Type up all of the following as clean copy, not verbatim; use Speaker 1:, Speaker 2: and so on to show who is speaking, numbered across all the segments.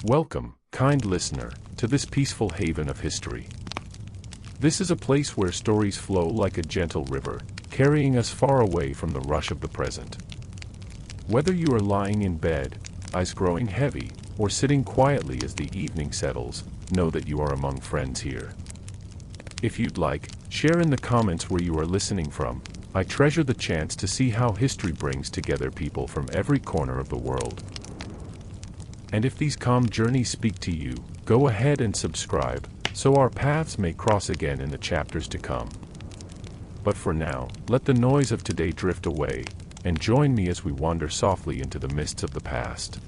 Speaker 1: Welcome, kind listener, to this peaceful haven of history. This is a place where stories flow like a gentle river, carrying us far away from the rush of the present. Whether you are lying in bed, eyes growing heavy, or sitting quietly as the evening settles, know that you are among friends here. If you'd like, share in the comments where you are listening from. I treasure the chance to see how history brings together people from every corner of the world. And if these calm journeys speak to you, go ahead and subscribe, so our paths may cross again in the chapters to come. But for now, let the noise of today drift away, and join me as we wander softly into the mists of the past.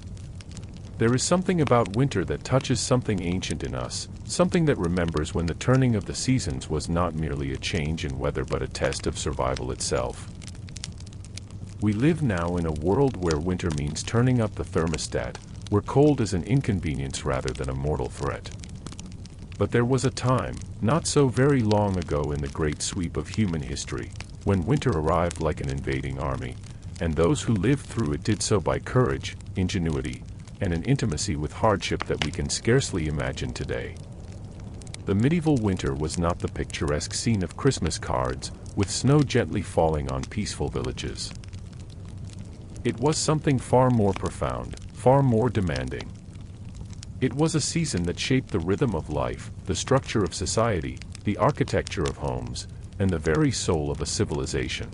Speaker 1: There is something about winter that touches something ancient in us, something that remembers when the turning of the seasons was not merely a change in weather but a test of survival itself. We live now in a world where winter means turning up the thermostat, where cold is an inconvenience rather than a mortal threat. But there was a time, not so very long ago in the great sweep of human history, when winter arrived like an invading army, and those who lived through it did so by courage, ingenuity, and an intimacy with hardship that we can scarcely imagine today. The medieval winter was not the picturesque scene of Christmas cards, with snow gently falling on peaceful villages. It was something far more profound, far more demanding. It was a season that shaped the rhythm of life, the structure of society, the architecture of homes, and the very soul of a civilization.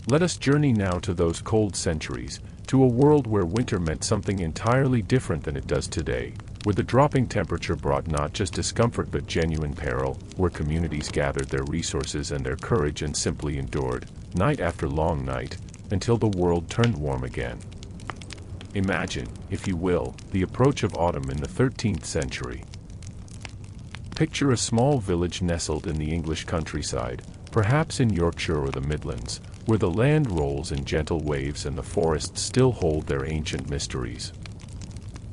Speaker 1: Let us journey now to those cold centuries, to a world where winter meant something entirely different than it does today, where the dropping temperature brought not just discomfort but genuine peril, where communities gathered their resources and their courage and simply endured, night after long night, until the world turned warm again. Imagine, if you will, the approach of autumn in the 13th century. Picture a small village nestled in the English countryside, perhaps in Yorkshire or the Midlands, where the land rolls in gentle waves and the forests still hold their ancient mysteries.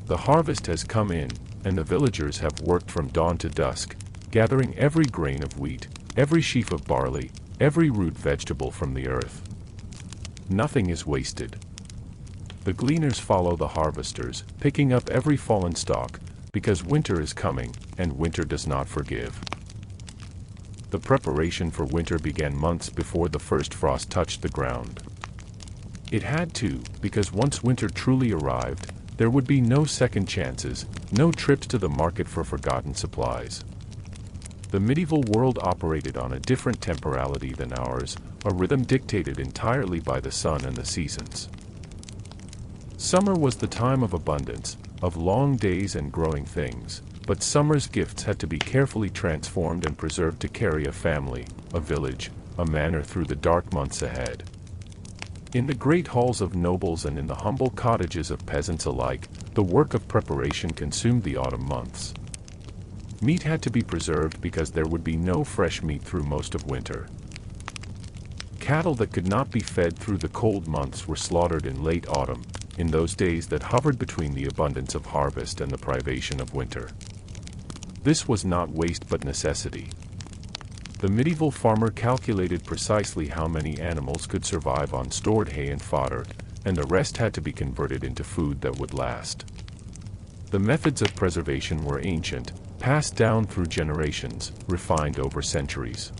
Speaker 1: The harvest has come in, and the villagers have worked from dawn to dusk, gathering every grain of wheat, every sheaf of barley, every root vegetable from the earth. Nothing is wasted. The gleaners follow the harvesters, picking up every fallen stalk, because winter is coming, and winter does not forgive. The preparation for winter began months before the first frost touched the ground. It had to, because once winter truly arrived, there would be no second chances, no trips to the market for forgotten supplies. The medieval world operated on a different temporality than ours, a rhythm dictated entirely by the sun and the seasons. Summer was the time of abundance, of long days and growing things, but summer's gifts had to be carefully transformed and preserved to carry a family, a village, a manor through the dark months ahead. In the great halls of nobles and in the humble cottages of peasants alike, the work of preparation consumed the autumn months. Meat had to be preserved because there would be no fresh meat through most of winter. Cattle that could not be fed through the cold months were slaughtered in late autumn, in those days that hovered between the abundance of harvest and the privation of winter. This was not waste but necessity. The medieval farmer calculated precisely how many animals could survive on stored hay and fodder, and the rest had to be converted into food that would last. The methods of preservation were ancient, passed down through generations, refined over centuries.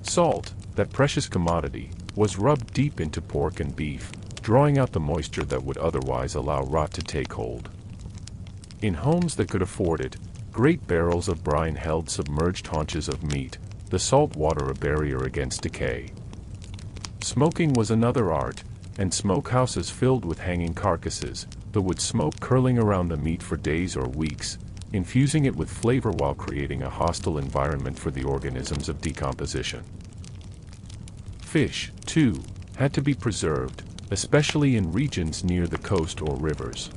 Speaker 1: Salt, that precious commodity, was rubbed deep into pork and beef, drawing out the moisture that would otherwise allow rot to take hold. In homes that could afford it, great barrels of brine held submerged haunches of meat, the salt water a barrier against decay. Smoking was another art, and smokehouses filled with hanging carcasses, the wood smoke curling around the meat for days or weeks, infusing it with flavor while creating a hostile environment for the organisms of decomposition. Fish, too, had to be preserved, especially in regions near the coast or rivers.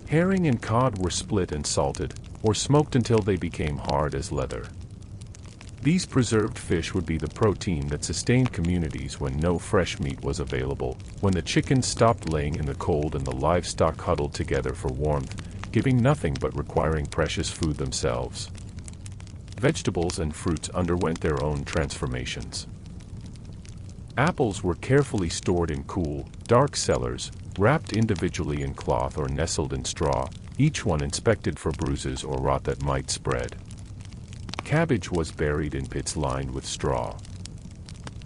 Speaker 1: Herring and cod were split and salted, or smoked until they became hard as leather. These preserved fish would be the protein that sustained communities when no fresh meat was available, when the chickens stopped laying in the cold and the livestock huddled together for warmth, giving nothing but requiring precious food themselves. Vegetables and fruits underwent their own transformations. Apples were carefully stored in cool, dark cellars, wrapped individually in cloth or nestled in straw, each one inspected for bruises or rot that might spread. Cabbage was buried in pits lined with straw.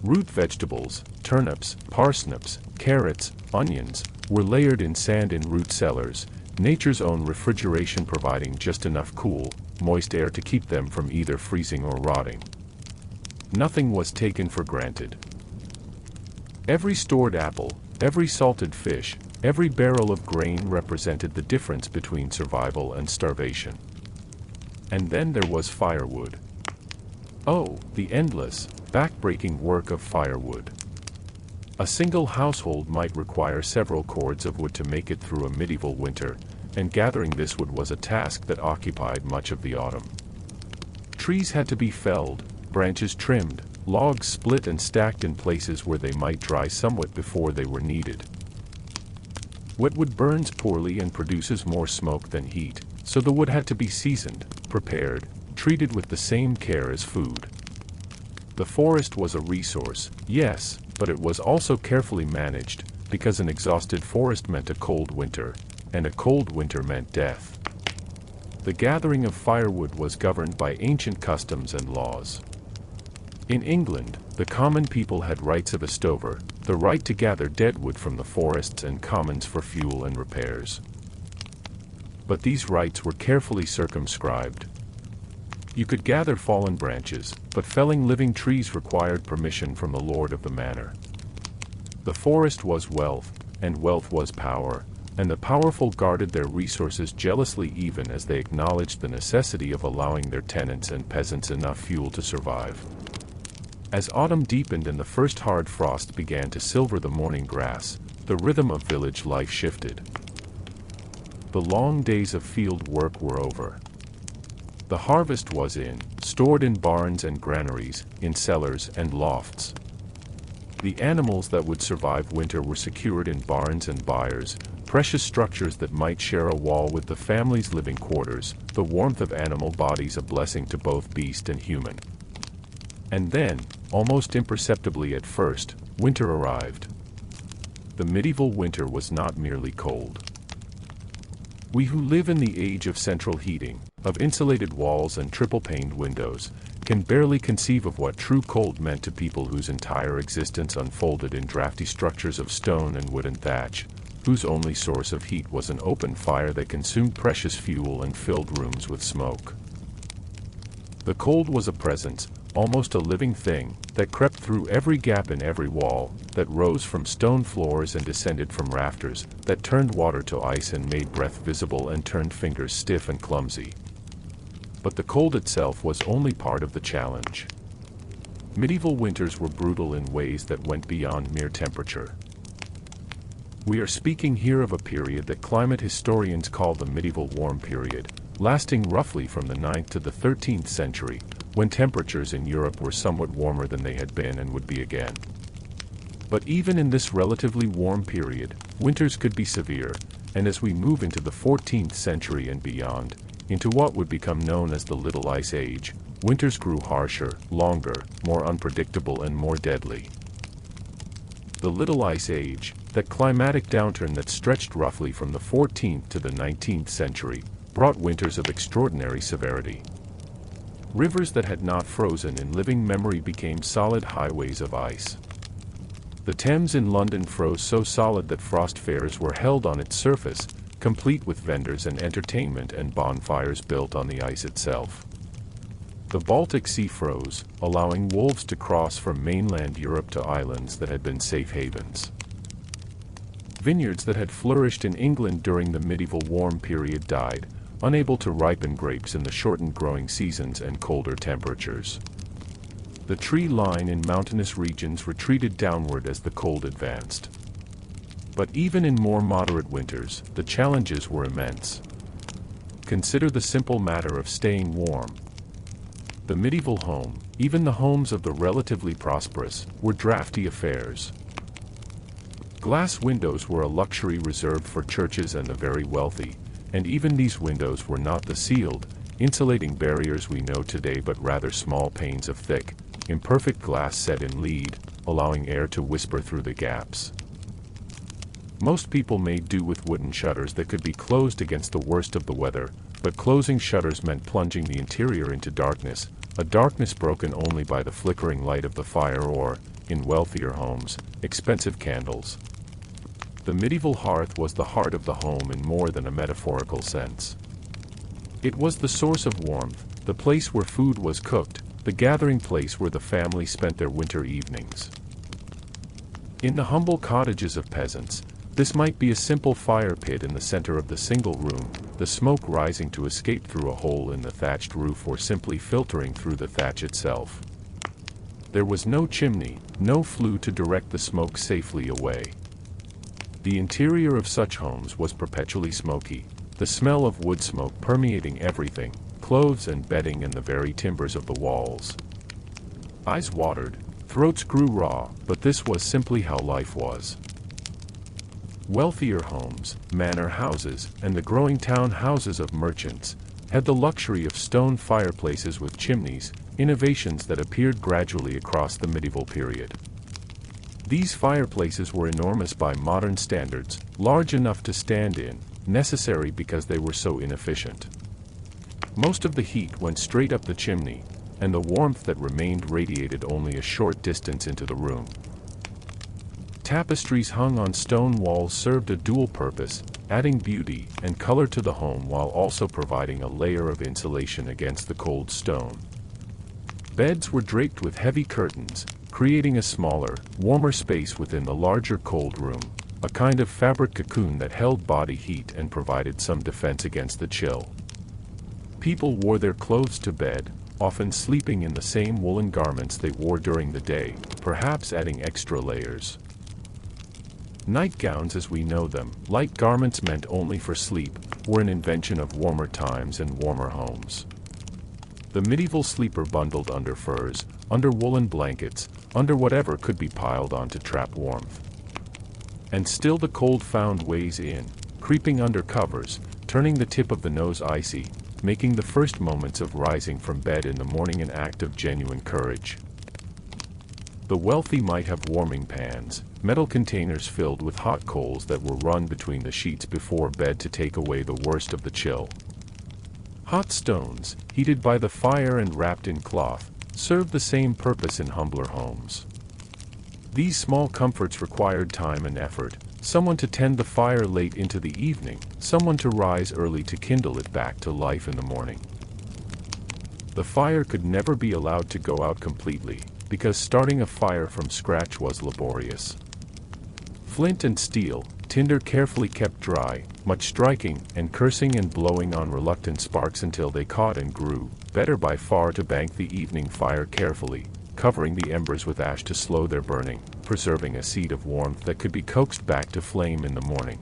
Speaker 1: Root vegetables, turnips, parsnips, carrots, onions, were layered in sand in root cellars, nature's own refrigeration providing just enough cool, moist air to keep them from either freezing or rotting. Nothing was taken for granted. Every stored apple, every salted fish, every barrel of grain represented the difference between survival and starvation. And then there was firewood. Oh, the endless, back-breaking work of firewood. A single household might require several cords of wood to make it through a medieval winter, and gathering this wood was a task that occupied much of the autumn. Trees had to be felled, branches trimmed, logs split and stacked in places where they might dry somewhat before they were needed. Wet wood burns poorly and produces more smoke than heat, so the wood had to be seasoned, prepared, treated with the same care as food. The forest was a resource, yes, but it was also carefully managed, because an exhausted forest meant a cold winter, and a cold winter meant death. The gathering of firewood was governed by ancient customs and laws. In England, the common people had rights of estover, the right to gather dead wood from the forests and commons for fuel and repairs. But these rights were carefully circumscribed. You could gather fallen branches, but felling living trees required permission from the lord of the manor. The forest was wealth, and wealth was power, and the powerful guarded their resources jealously even as they acknowledged the necessity of allowing their tenants and peasants enough fuel to survive. As autumn deepened and the first hard frost began to silver the morning grass, the rhythm of village life shifted. The long days of field work were over. The harvest was in, stored in barns and granaries, in cellars and lofts. The animals that would survive winter were secured in barns and byres, precious structures that might share a wall with the family's living quarters, the warmth of animal bodies a blessing to both beast and human. And then, almost imperceptibly at first, winter arrived. The medieval winter was not merely cold. We who live in the age of central heating, of insulated walls and triple-paned windows, can barely conceive of what true cold meant to people whose entire existence unfolded in drafty structures of stone and wooden thatch, whose only source of heat was an open fire that consumed precious fuel and filled rooms with smoke. The cold was a presence, almost a living thing, that crept through every gap in every wall, that rose from stone floors and descended from rafters, that turned water to ice and made breath visible and turned fingers stiff and clumsy. But the cold itself was only part of the challenge. Medieval winters were brutal in ways that went beyond mere temperature. We are speaking here of a period that climate historians call the medieval warm period, lasting roughly from the 9th to the 13th century, when temperatures in Europe were somewhat warmer than they had been and would be again. But even in this relatively warm period, winters could be severe, and as we move into the 14th century and beyond, into what would become known as the Little Ice Age, winters grew harsher, longer, more unpredictable and more deadly. The Little Ice Age, that climatic downturn that stretched roughly from the 14th to the 19th century, brought winters of extraordinary severity. Rivers that had not frozen in living memory became solid highways of ice. The Thames in London froze so solid that frost fairs were held on its surface, complete with vendors and entertainment and bonfires built on the ice itself. The Baltic Sea froze, allowing wolves to cross from mainland Europe to islands that had been safe havens. Vineyards that had flourished in England during the medieval warm period died, unable to ripen grapes in the shortened growing seasons and colder temperatures. The tree line in mountainous regions retreated downward as the cold advanced. But even in more moderate winters, the challenges were immense. Consider the simple matter of staying warm. The medieval home, even the homes of the relatively prosperous, were drafty affairs. Glass windows were a luxury reserved for churches and the very wealthy, and even these windows were not the sealed, insulating barriers we know today but rather small panes of thick, imperfect glass set in lead, allowing air to whisper through the gaps. Most people made do with wooden shutters that could be closed against the worst of the weather, but closing shutters meant plunging the interior into darkness, a darkness broken only by the flickering light of the fire or, in wealthier homes, expensive candles. The medieval hearth was the heart of the home in more than a metaphorical sense. It was the source of warmth, the place where food was cooked, the gathering place where the family spent their winter evenings. In the humble cottages of peasants, this might be a simple fire pit in the center of the single room, the smoke rising to escape through a hole in the thatched roof or simply filtering through the thatch itself. There was no chimney, no flue to direct the smoke safely away. The interior of such homes was perpetually smoky, the smell of wood smoke permeating everything, clothes and bedding and the very timbers of the walls. Eyes watered, throats grew raw, but this was simply how life was. Wealthier homes, manor houses, and the growing town houses of merchants had the luxury of stone fireplaces with chimneys, innovations that appeared gradually across the medieval period. These fireplaces were enormous by modern standards, large enough to stand in, necessary because they were so inefficient. Most of the heat went straight up the chimney, and the warmth that remained radiated only a short distance into the room. Tapestries hung on stone walls served a dual purpose, adding beauty and color to the home while also providing a layer of insulation against the cold stone. Beds were draped with heavy curtains, creating a smaller, warmer space within the larger cold room, a kind of fabric cocoon that held body heat and provided some defense against the chill. People wore their clothes to bed, often sleeping in the same woolen garments they wore during the day, perhaps adding extra layers. Nightgowns as we know them, light garments meant only for sleep, were an invention of warmer times and warmer homes. The medieval sleeper bundled under furs, under woolen blankets, under whatever could be piled on to trap warmth. And still the cold found ways in, creeping under covers, turning the tip of the nose icy, making the first moments of rising from bed in the morning an act of genuine courage. The wealthy might have warming pans, metal containers filled with hot coals that were run between the sheets before bed to take away the worst of the chill. Hot stones, heated by the fire and wrapped in cloth, served the same purpose in humbler homes. These small comforts required time and effort, someone to tend the fire late into the evening, someone to rise early to kindle it back to life in the morning. The fire could never be allowed to go out completely, because starting a fire from scratch was laborious. Flint and steel, tinder carefully kept dry, much striking and cursing and blowing on reluctant sparks until they caught and grew, better by far to bank the evening fire carefully, covering the embers with ash to slow their burning, preserving a seed of warmth that could be coaxed back to flame in the morning.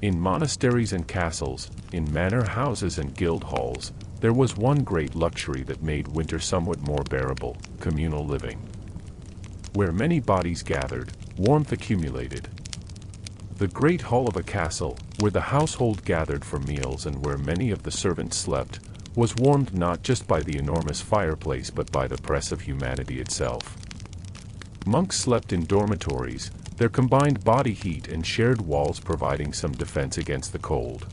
Speaker 1: In monasteries and castles, in manor houses and guild halls, there was one great luxury that made winter somewhat more bearable: communal living. Where many bodies gathered, warmth accumulated. The great hall of a castle, where the household gathered for meals and where many of the servants slept, was warmed not just by the enormous fireplace but by the press of humanity itself. Monks slept in dormitories, their combined body heat and shared walls providing some defense against the cold.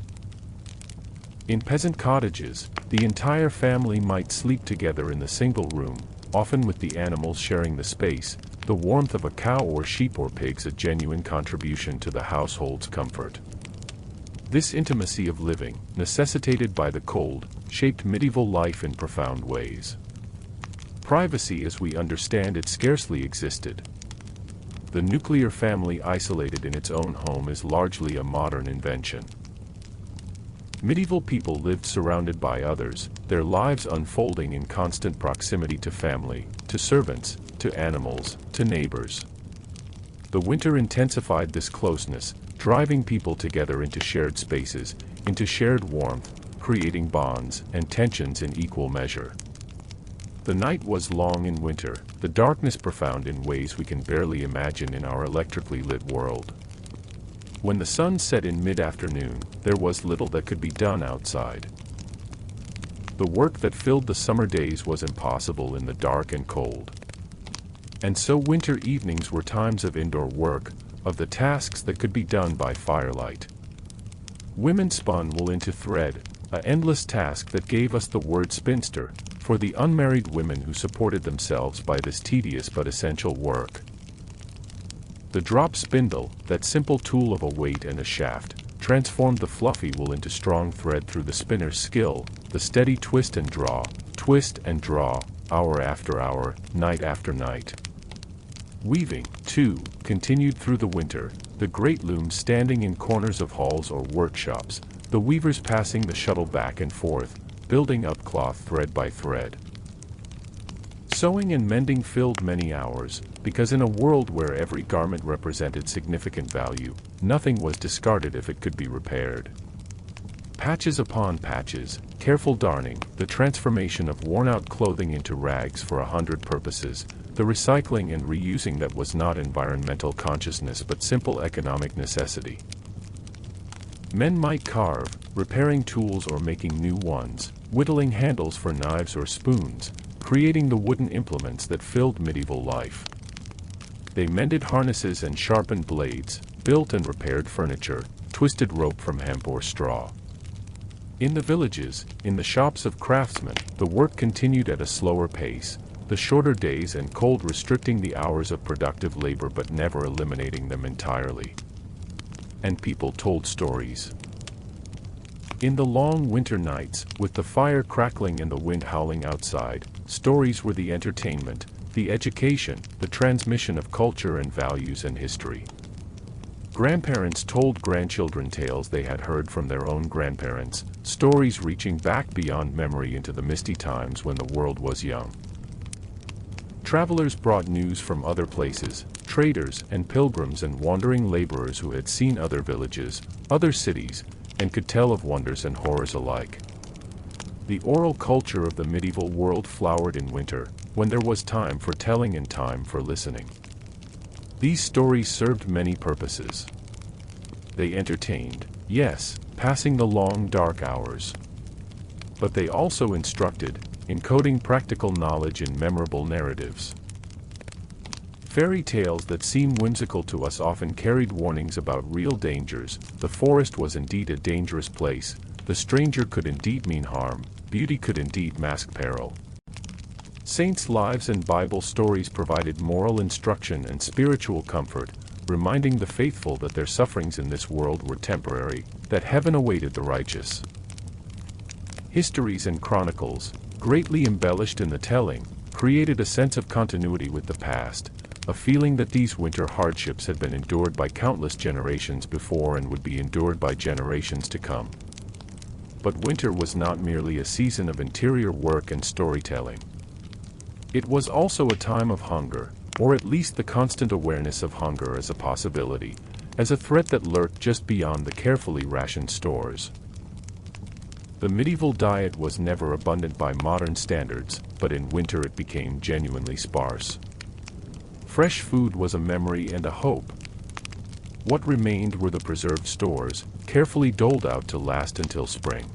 Speaker 1: In peasant cottages, the entire family might sleep together in the single room, often with the animals sharing the space, the warmth of a cow or sheep or pigs a genuine contribution to the household's comfort. This intimacy of living, necessitated by the cold, shaped medieval life in profound ways. Privacy as we understand it scarcely existed. The nuclear family isolated in its own home is largely a modern invention. Medieval people lived surrounded by others, their lives unfolding in constant proximity to family, to servants, to animals, to neighbors. The winter intensified this closeness, driving people together into shared spaces, into shared warmth, creating bonds and tensions in equal measure. The night was long in winter, the darkness profound in ways we can barely imagine in our electrically lit world. When the sun set in mid-afternoon, there was little that could be done outside. The work that filled the summer days was impossible in the dark and cold. And so winter evenings were times of indoor work, of the tasks that could be done by firelight. Women spun wool into thread, an endless task that gave us the word spinster, for the unmarried women who supported themselves by this tedious but essential work. The drop spindle, that simple tool of a weight and a shaft, transformed the fluffy wool into strong thread through the spinner's skill, the steady twist and draw, hour after hour, night after night. Weaving, too, continued through the winter, the great looms standing in corners of halls or workshops, the weavers passing the shuttle back and forth, building up cloth thread by thread. Sewing and mending filled many hours, because in a world where every garment represented significant value, nothing was discarded if it could be repaired. Patches upon patches, careful darning, the transformation of worn-out clothing into rags for 100 purposes, the recycling and reusing that was not environmental consciousness but simple economic necessity. Men might carve, repairing tools or making new ones, whittling handles for knives or spoons, creating the wooden implements that filled medieval life. They mended harnesses and sharpened blades, built and repaired furniture, twisted rope from hemp or straw. In the villages, in the shops of craftsmen, the work continued at a slower pace, the shorter days and cold restricting the hours of productive labor but never eliminating them entirely. And people told stories. In the long winter nights, with the fire crackling and the wind howling outside, stories were the entertainment, the education, the transmission of culture and values and history. Grandparents told grandchildren tales they had heard from their own grandparents, stories reaching back beyond memory into the misty times when the world was young. Travelers brought news from other places, traders and pilgrims and wandering laborers who had seen other villages, other cities, and could tell of wonders and horrors alike. The oral culture of the medieval world flowered in winter, when there was time for telling and time for listening. These stories served many purposes. They entertained, yes, passing the long dark hours. But they also instructed, encoding practical knowledge in memorable narratives. Fairy tales that seem whimsical to us often carried warnings about real dangers. The forest was indeed a dangerous place, the stranger could indeed mean harm, beauty could indeed mask peril. Saints' lives and Bible stories provided moral instruction and spiritual comfort, reminding the faithful that their sufferings in this world were temporary, that heaven awaited the righteous. Histories and chronicles, greatly embellished in the telling, created a sense of continuity with the past, a feeling that these winter hardships had been endured by countless generations before and would be endured by generations to come. But winter was not merely a season of interior work and storytelling. It was also a time of hunger, or at least the constant awareness of hunger as a possibility, as a threat that lurked just beyond the carefully rationed stores. The medieval diet was never abundant by modern standards, but in winter it became genuinely sparse. Fresh food was a memory and a hope. What remained were the preserved stores, carefully doled out to last until spring.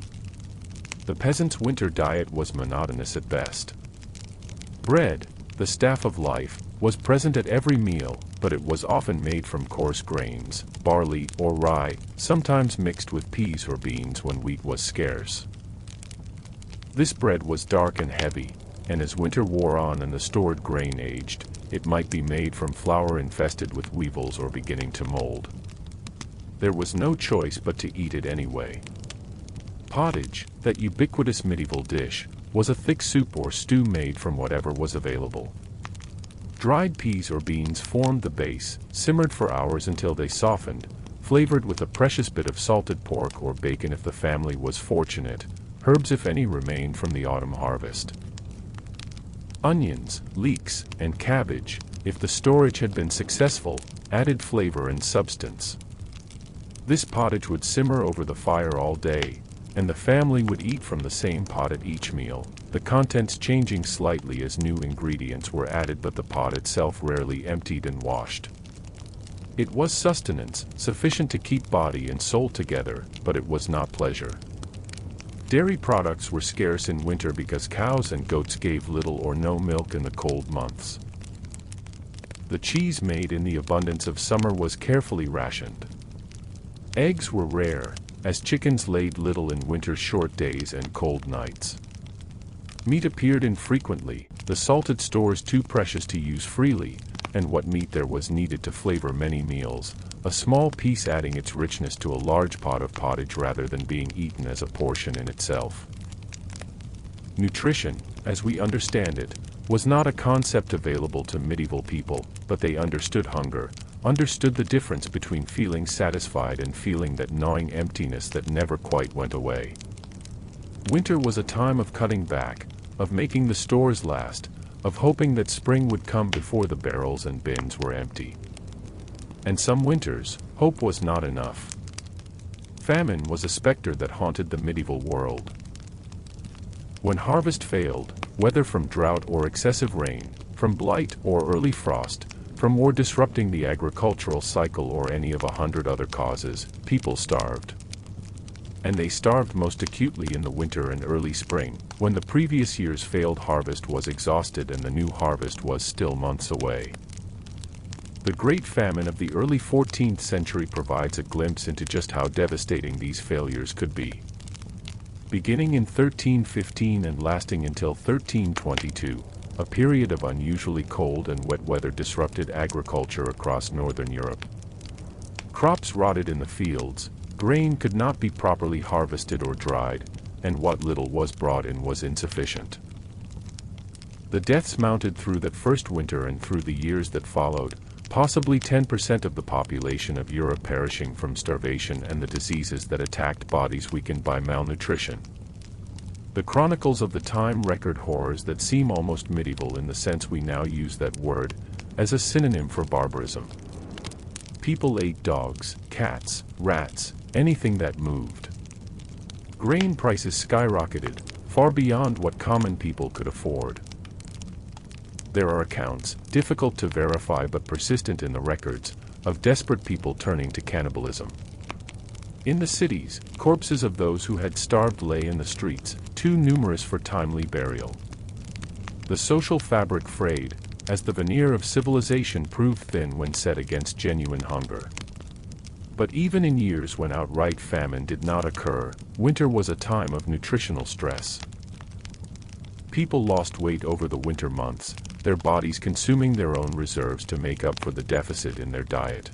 Speaker 1: The peasant's winter diet was monotonous at best. Bread, the staff of life, was present at every meal, but it was often made from coarse grains, barley or rye, sometimes mixed with peas or beans when wheat was scarce. This bread was dark and heavy, and as winter wore on and the stored grain aged, it might be made from flour infested with weevils or beginning to mold. There was no choice but to eat it anyway. Pottage, that ubiquitous medieval dish, was a thick soup or stew made from whatever was available. Dried peas or beans formed the base, simmered for hours until they softened, flavored with a precious bit of salted pork or bacon if the family was fortunate, herbs if any remained from the autumn harvest. Onions, leeks, and cabbage, if the storage had been successful, added flavor and substance. This pottage would simmer over the fire all day, and the family would eat from the same pot at each meal, the contents changing slightly as new ingredients were added but the pot itself rarely emptied and washed. It was sustenance, sufficient to keep body and soul together, but it was not pleasure. Dairy products were scarce in winter because cows and goats gave little or no milk in the cold months. The cheese made in the abundance of summer was carefully rationed. Eggs were rare, as chickens laid little in winter's short days and cold nights. Meat appeared infrequently, the salted stores too precious to use freely, and what meat there was needed to flavor many meals, a small piece adding its richness to a large pot of pottage rather than being eaten as a portion in itself. Nutrition, as we understand it, was not a concept available to medieval people, but they understood hunger, understood the difference between feeling satisfied and feeling that gnawing emptiness that never quite went away. Winter was a time of cutting back, of making the stores last, of hoping that spring would come before the barrels and bins were empty. And some winters, hope was not enough. Famine was a specter that haunted the medieval world. When harvest failed, whether from drought or excessive rain, from blight or early frost, from war disrupting the agricultural cycle or any of 100 other causes, people starved. And they starved most acutely in the winter and early spring, when the previous year's failed harvest was exhausted and the new harvest was still months away. The Great Famine of the early 14th century provides a glimpse into just how devastating these failures could be. Beginning in 1315 and lasting until 1322, a period of unusually cold and wet weather disrupted agriculture across northern Europe. Crops rotted in the fields, grain could not be properly harvested or dried, and what little was brought in was insufficient. The deaths mounted through that first winter and through the years that followed, possibly 10% of the population of Europe perishing from starvation and the diseases that attacked bodies weakened by malnutrition. The chronicles of the time record horrors that seem almost medieval in the sense we now use that word, as a synonym for barbarism. People ate dogs, cats, rats, anything that moved. Grain prices skyrocketed, far beyond what common people could afford. There are accounts, difficult to verify but persistent in the records, of desperate people turning to cannibalism. In the cities, corpses of those who had starved lay in the streets, too numerous for timely burial. The social fabric frayed, as the veneer of civilization proved thin when set against genuine hunger. But even in years when outright famine did not occur, winter was a time of nutritional stress. People lost weight over the winter months, their bodies consuming their own reserves to make up for the deficit in their diet.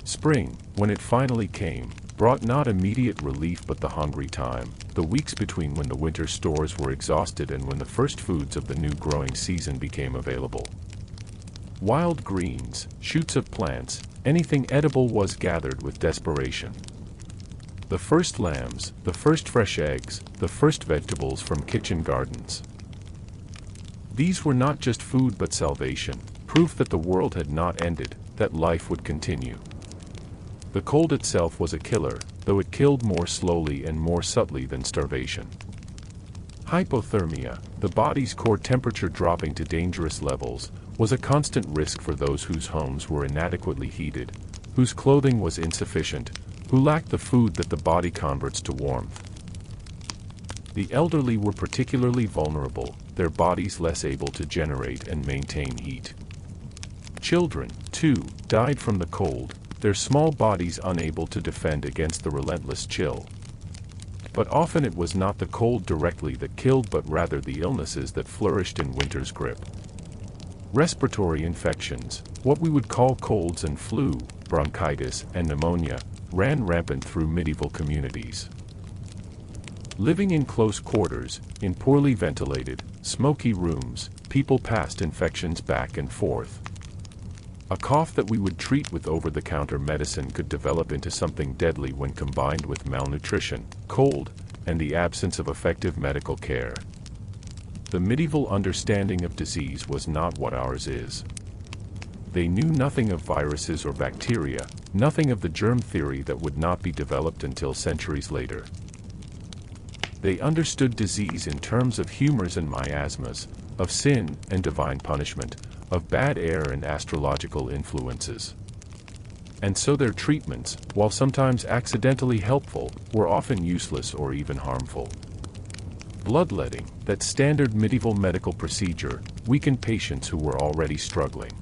Speaker 1: Spring, when it finally came, brought not immediate relief but the hungry time, the weeks between when the winter stores were exhausted and when the first foods of the new growing season became available. Wild greens, shoots of plants, anything edible was gathered with desperation. The first lambs, the first fresh eggs, the first vegetables from kitchen gardens. These were not just food but salvation, proof that the world had not ended, that life would continue. The cold itself was a killer, though it killed more slowly and more subtly than starvation. Hypothermia, the body's core temperature dropping to dangerous levels, was a constant risk for those whose homes were inadequately heated, whose clothing was insufficient, who lacked the food that the body converts to warmth. The elderly were particularly vulnerable, their bodies less able to generate and maintain heat. Children, too, died from the cold, their small bodies unable to defend against the relentless chill. But often it was not the cold directly that killed but rather the illnesses that flourished in winter's grip. Respiratory infections, what we would call colds and flu, bronchitis and pneumonia, ran rampant through medieval communities. Living in close quarters, in poorly ventilated, smoky rooms, people passed infections back and forth. A cough that we would treat with over-the-counter medicine could develop into something deadly when combined with malnutrition, cold, and the absence of effective medical care. The medieval understanding of disease was not what ours is. They knew nothing of viruses or bacteria, nothing of the germ theory that would not be developed until centuries later. They understood disease in terms of humors and miasmas, of sin and divine punishment, of bad air and astrological influences. And so their treatments, while sometimes accidentally helpful, were often useless or even harmful. Bloodletting, that standard medieval medical procedure, weakened patients who were already struggling.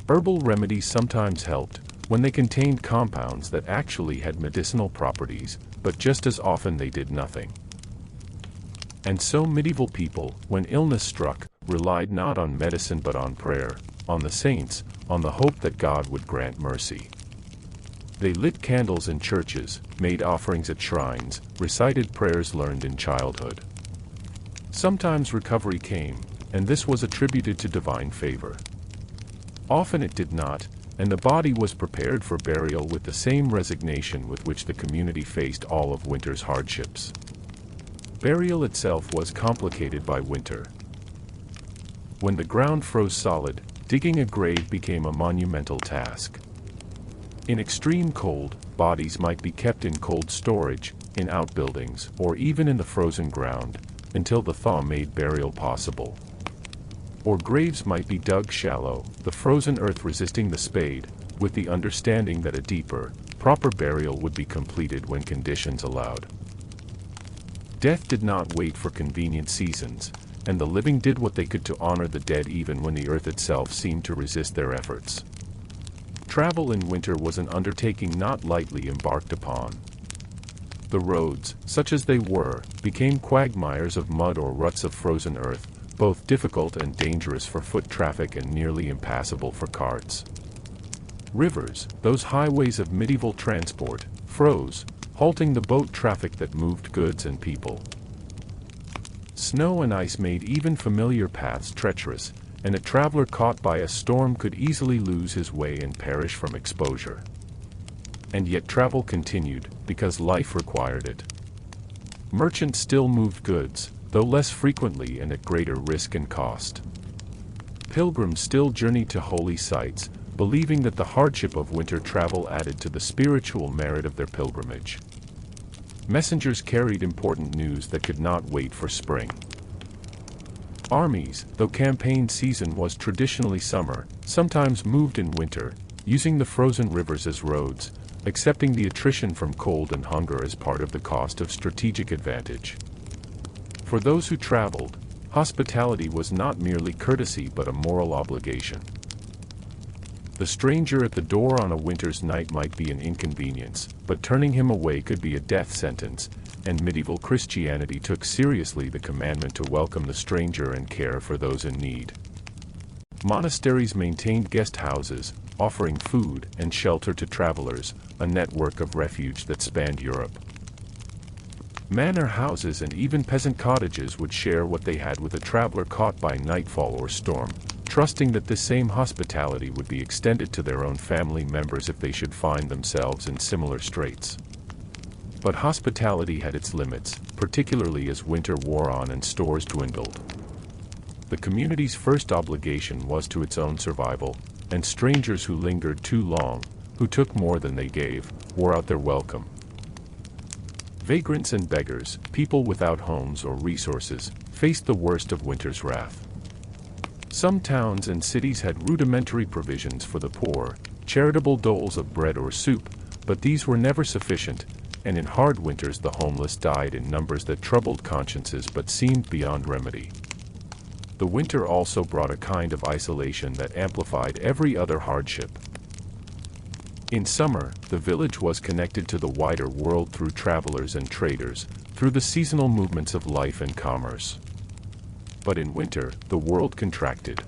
Speaker 1: Herbal remedies sometimes helped, when they contained compounds that actually had medicinal properties, but just as often they did nothing. And so medieval people, when illness struck, relied not on medicine but on prayer, on the saints, on the hope that God would grant mercy. They lit candles in churches, made offerings at shrines, recited prayers learned in childhood. Sometimes recovery came, and this was attributed to divine favor. Often it did not, and the body was prepared for burial with the same resignation with which the community faced all of winter's hardships. Burial itself was complicated by winter. When the ground froze solid, digging a grave became a monumental task. In extreme cold, bodies might be kept in cold storage, in outbuildings, or even in the frozen ground, until the thaw made burial possible. Or graves might be dug shallow, the frozen earth resisting the spade, with the understanding that a deeper, proper burial would be completed when conditions allowed. Death did not wait for convenient seasons, and the living did what they could to honor the dead even when the earth itself seemed to resist their efforts. Travel in winter was an undertaking not lightly embarked upon. The roads, such as they were, became quagmires of mud or ruts of frozen earth, both difficult and dangerous for foot traffic and nearly impassable for carts. Rivers, those highways of medieval transport, froze, halting the boat traffic that moved goods and people. Snow and ice made even familiar paths treacherous, and a traveler caught by a storm could easily lose his way and perish from exposure. And yet travel continued, because life required it. Merchants still moved goods, though less frequently and at greater risk and cost. Pilgrims still journeyed to holy sites, believing that the hardship of winter travel added to the spiritual merit of their pilgrimage. Messengers carried important news that could not wait for spring. Armies, though campaign season was traditionally summer, sometimes moved in winter, using the frozen rivers as roads, accepting the attrition from cold and hunger as part of the cost of strategic advantage. For those who traveled, hospitality was not merely courtesy but a moral obligation. The stranger at the door on a winter's night might be an inconvenience, but turning him away could be a death sentence, and medieval Christianity took seriously the commandment to welcome the stranger and care for those in need. Monasteries maintained guest houses, offering food and shelter to travelers, a network of refuge that spanned Europe. Manor houses and even peasant cottages would share what they had with a traveler caught by nightfall or storm, trusting that this same hospitality would be extended to their own family members if they should find themselves in similar straits. But hospitality had its limits, particularly as winter wore on and stores dwindled. The community's first obligation was to its own survival, and strangers who lingered too long, who took more than they gave, wore out their welcome. Vagrants and beggars, people without homes or resources, faced the worst of winter's wrath. Some towns and cities had rudimentary provisions for the poor, charitable doles of bread or soup, but these were never sufficient, and in hard winters the homeless died in numbers that troubled consciences but seemed beyond remedy. The winter also brought a kind of isolation that amplified every other hardship. In summer, the village was connected to the wider world through travelers and traders, through the seasonal movements of life and commerce. But in winter, the world contracted.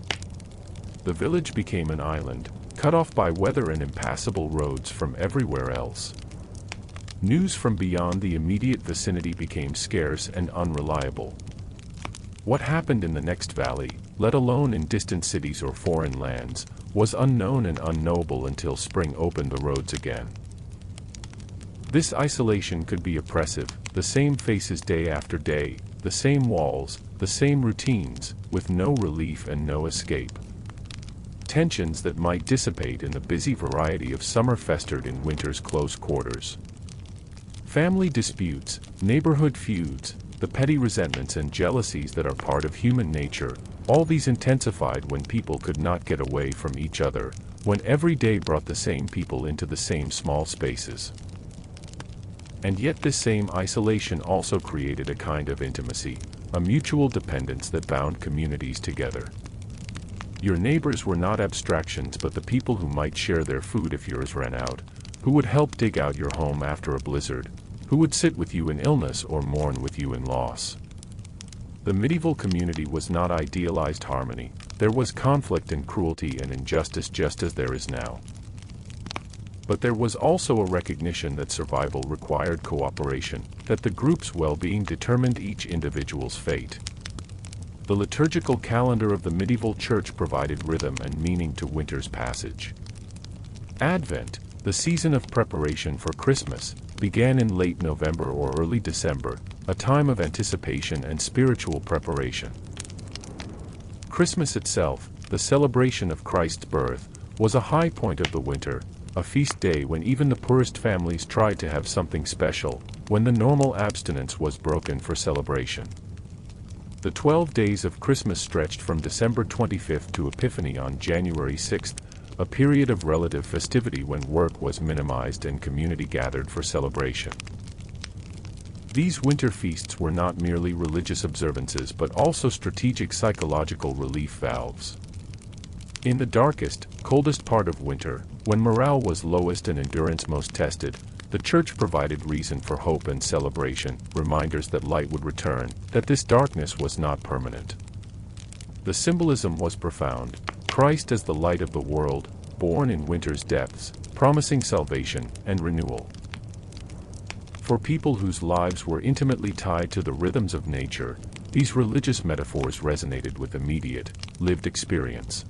Speaker 1: The village became an island, cut off by weather and impassable roads from everywhere else. News from beyond the immediate vicinity became scarce and unreliable. What happened in the next valley, let alone in distant cities or foreign lands, was unknown and unknowable until spring opened the roads again. This isolation could be oppressive, the same faces day after day, the same walls, the same routines, with no relief and no escape. Tensions that might dissipate in the busy variety of summer festered in winter's close quarters. Family disputes, neighborhood feuds, the petty resentments and jealousies that are part of human nature, all these intensified when people could not get away from each other, when every day brought the same people into the same small spaces. And yet this same isolation also created a kind of intimacy, a mutual dependence that bound communities together. Your neighbors were not abstractions but the people who might share their food if yours ran out, who would help dig out your home after a blizzard, who would sit with you in illness or mourn with you in loss. The medieval community was not idealized harmony. There was conflict and cruelty and injustice just as there is now. But there was also a recognition that survival required cooperation, that the group's well-being determined each individual's fate. The liturgical calendar of the medieval church provided rhythm and meaning to winter's passage. Advent, the season of preparation for Christmas, began in late November or early December, a time of anticipation and spiritual preparation. Christmas itself, the celebration of Christ's birth, was a high point of the winter, a feast day when even the poorest families tried to have something special, when the normal abstinence was broken for celebration. The 12 days of Christmas stretched from December 25th to Epiphany on January 6th, a period of relative festivity when work was minimized and community gathered for celebration. These winter feasts were not merely religious observances but also strategic psychological relief valves. In the darkest, coldest part of winter, when morale was lowest and endurance most tested, the church provided reason for hope and celebration, reminders that light would return, that this darkness was not permanent. The symbolism was profound. Christ as the light of the world, born in winter's depths, promising salvation and renewal. For people whose lives were intimately tied to the rhythms of nature, these religious metaphors resonated with immediate, lived experience.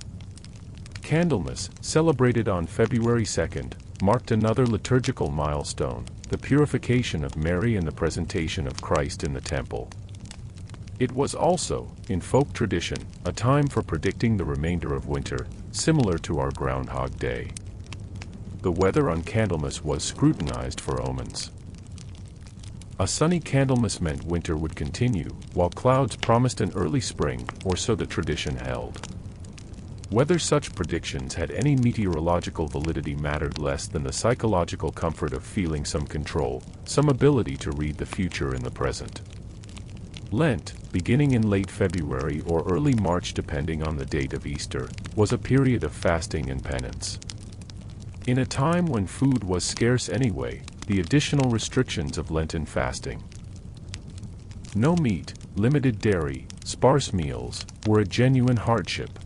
Speaker 1: Candlemas, celebrated on February 2nd, marked another liturgical milestone, the purification of Mary and the presentation of Christ in the temple. It was also, in folk tradition, a time for predicting the remainder of winter, similar to our Groundhog Day. The weather on Candlemas was scrutinized for omens. A sunny Candlemas meant winter would continue, while clouds promised an early spring, or so the tradition held. Whether such predictions had any meteorological validity mattered less than the psychological comfort of feeling some control, some ability to read the future in the present. Lent, beginning in late February or early March depending on the date of Easter, was a period of fasting and penance. In a time when food was scarce anyway, the additional restrictions of Lenten fasting. No meat, limited dairy, sparse meals, were a genuine hardship.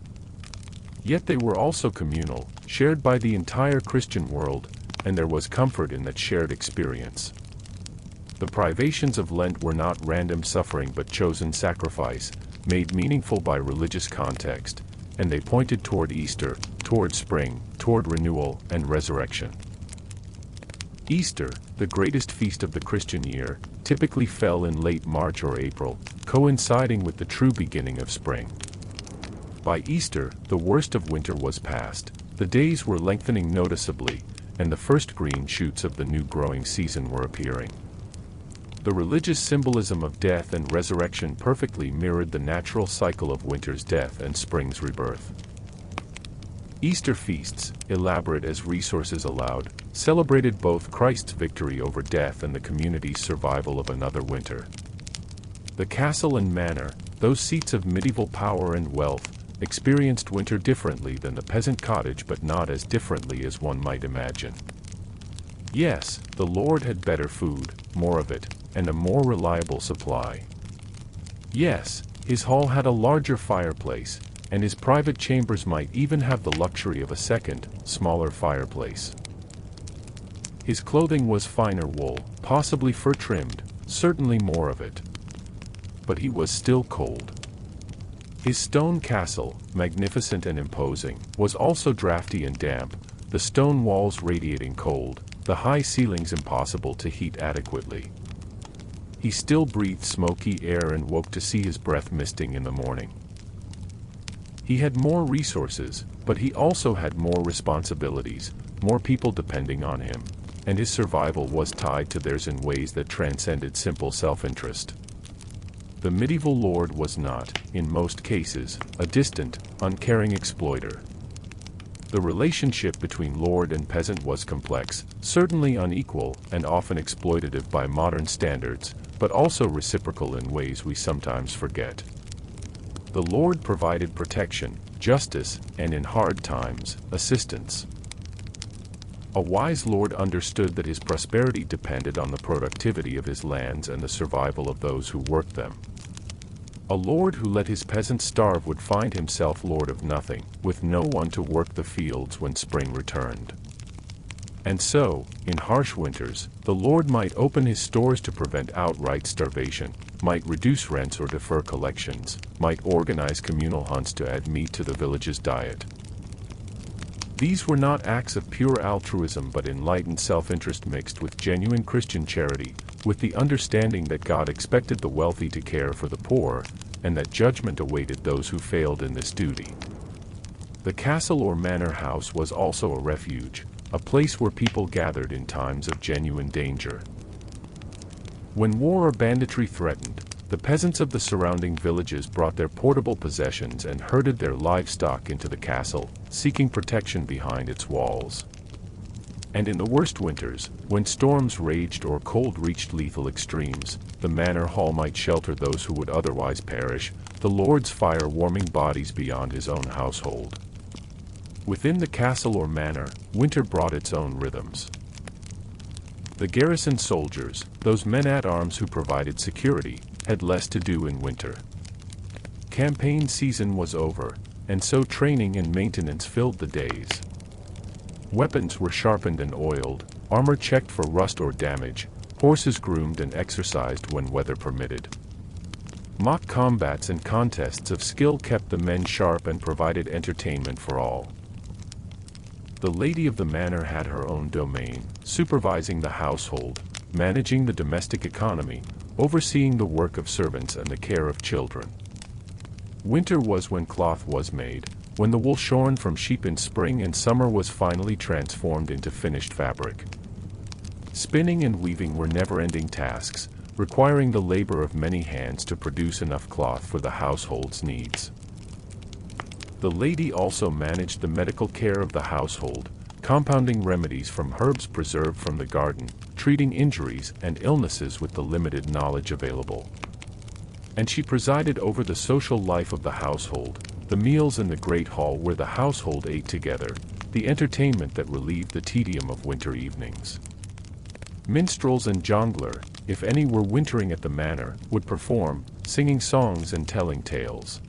Speaker 1: Yet they were also communal, shared by the entire Christian world, and there was comfort in that shared experience. The privations of Lent were not random suffering but chosen sacrifice, made meaningful by religious context, and they pointed toward Easter, toward spring, toward renewal and resurrection. Easter, the greatest feast of the Christian year, typically fell in late March or April, coinciding with the true beginning of spring. By Easter, the worst of winter was past, the days were lengthening noticeably, and the first green shoots of the new growing season were appearing. The religious symbolism of death and resurrection perfectly mirrored the natural cycle of winter's death and spring's rebirth. Easter feasts, elaborate as resources allowed, celebrated both Christ's victory over death and the community's survival of another winter. The castle and manor, those seats of medieval power and wealth, experienced winter differently than the peasant cottage but not as differently as one might imagine. Yes, the Lord had better food, more of it, and a more reliable supply. Yes, his hall had a larger fireplace, and his private chambers might even have the luxury of a second, smaller fireplace. His clothing was finer wool, possibly fur-trimmed, certainly more of it. But he was still cold. His stone castle, magnificent and imposing, was also drafty and damp, the stone walls radiating cold, the high ceilings impossible to heat adequately. He still breathed smoky air and woke to see his breath misting in the morning. He had more resources, but he also had more responsibilities, more people depending on him, and his survival was tied to theirs in ways that transcended simple self-interest. The medieval lord was not, in most cases, a distant, uncaring exploiter. The relationship between lord and peasant was complex, certainly unequal and often exploitative by modern standards, but also reciprocal in ways we sometimes forget. The lord provided protection, justice, and in hard times, assistance. A wise lord understood that his prosperity depended on the productivity of his lands and the survival of those who worked them. A lord who let his peasants starve would find himself lord of nothing, with no one to work the fields when spring returned. And so, in harsh winters, the lord might open his stores to prevent outright starvation, might reduce rents or defer collections, might organize communal hunts to add meat to the village's diet. These were not acts of pure altruism but enlightened self-interest mixed with genuine Christian charity, with the understanding that God expected the wealthy to care for the poor, and that judgment awaited those who failed in this duty. The castle or manor house was also a refuge, a place where people gathered in times of genuine danger. When war or banditry threatened, the peasants of the surrounding villages brought their portable possessions and herded their livestock into the castle, seeking protection behind its walls. And in the worst winters, when storms raged or cold reached lethal extremes, the manor hall might shelter those who would otherwise perish, the lord's fire warming bodies beyond his own household. Within the castle or manor, winter brought its own rhythms. The garrison soldiers, those men-at-arms who provided security, had less to do in winter. Campaign season was over, and so training and maintenance filled the days. Weapons were sharpened and oiled, armor checked for rust or damage, horses groomed and exercised when weather permitted. Mock combats and contests of skill kept the men sharp and provided entertainment for all. The lady of the manor had her own domain, supervising the household, managing the domestic economy, overseeing the work of servants and the care of children. Winter was when cloth was made, when the wool shorn from sheep in spring and summer was finally transformed into finished fabric. Spinning and weaving were never-ending tasks, requiring the labor of many hands to produce enough cloth for the household's needs. The lady also managed the medical care of the household, compounding remedies from herbs preserved from the garden, treating injuries and illnesses with the limited knowledge available. And she presided over the social life of the household, the meals in the great hall where the household ate together, the entertainment that relieved the tedium of winter evenings. Minstrels and jongleur, if any were wintering at the manor, would perform, singing songs and telling tales.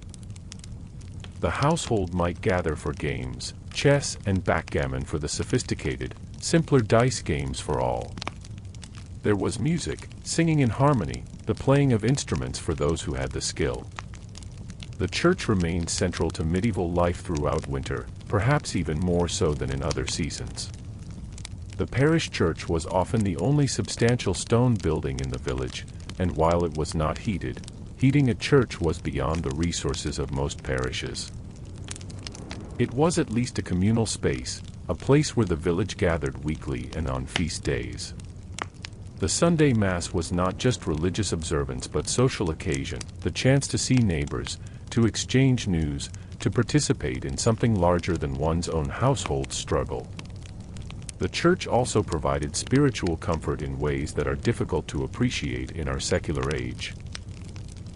Speaker 1: The household might gather for games, chess and backgammon for the sophisticated, simpler dice games for all. There was music, singing in harmony, the playing of instruments for those who had the skill. The church remained central to medieval life throughout winter, perhaps even more so than in other seasons. The parish church was often the only substantial stone building in the village, and while it was not heated, heating a church was beyond the resources of most parishes. It was at least a communal space, a place where the village gathered weekly and on feast days. The Sunday Mass was not just religious observance but social occasion, the chance to see neighbors, to exchange news, to participate in something larger than one's own household struggle. The church also provided spiritual comfort in ways that are difficult to appreciate in our secular age.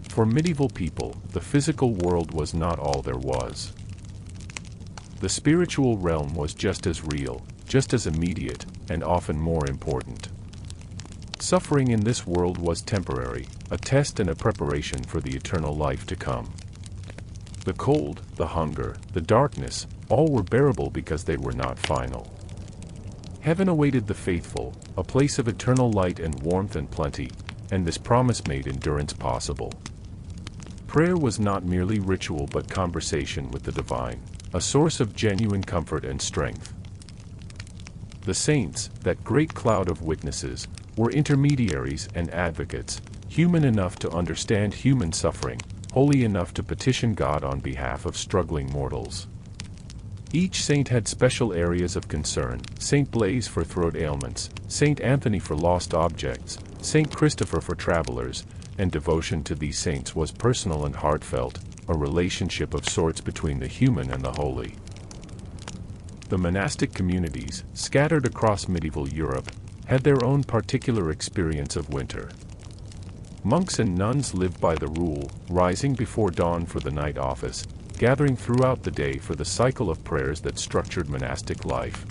Speaker 1: For medieval people, the physical world was not all there was. The spiritual realm was just as real, just as immediate, and often more important. Suffering in this world was temporary, a test and a preparation for the eternal life to come. The cold, the hunger, the darkness, all were bearable because they were not final. Heaven awaited the faithful, a place of eternal light and warmth and plenty, and this promise made endurance possible. Prayer was not merely ritual but conversation with the divine, a source of genuine comfort and strength. The saints, that great cloud of witnesses, were intermediaries and advocates, human enough to understand human suffering, holy enough to petition God on behalf of struggling mortals. Each saint had special areas of concern: Saint Blaise for throat ailments, Saint Anthony for lost objects, Saint Christopher for travelers, and devotion to these saints was personal and heartfelt, a relationship of sorts between the human and the holy. The monastic communities, scattered across medieval Europe, had their own particular experience of winter. Monks and nuns lived by the rule, rising before dawn for the night office, gathering throughout the day for the cycle of prayers that structured monastic life.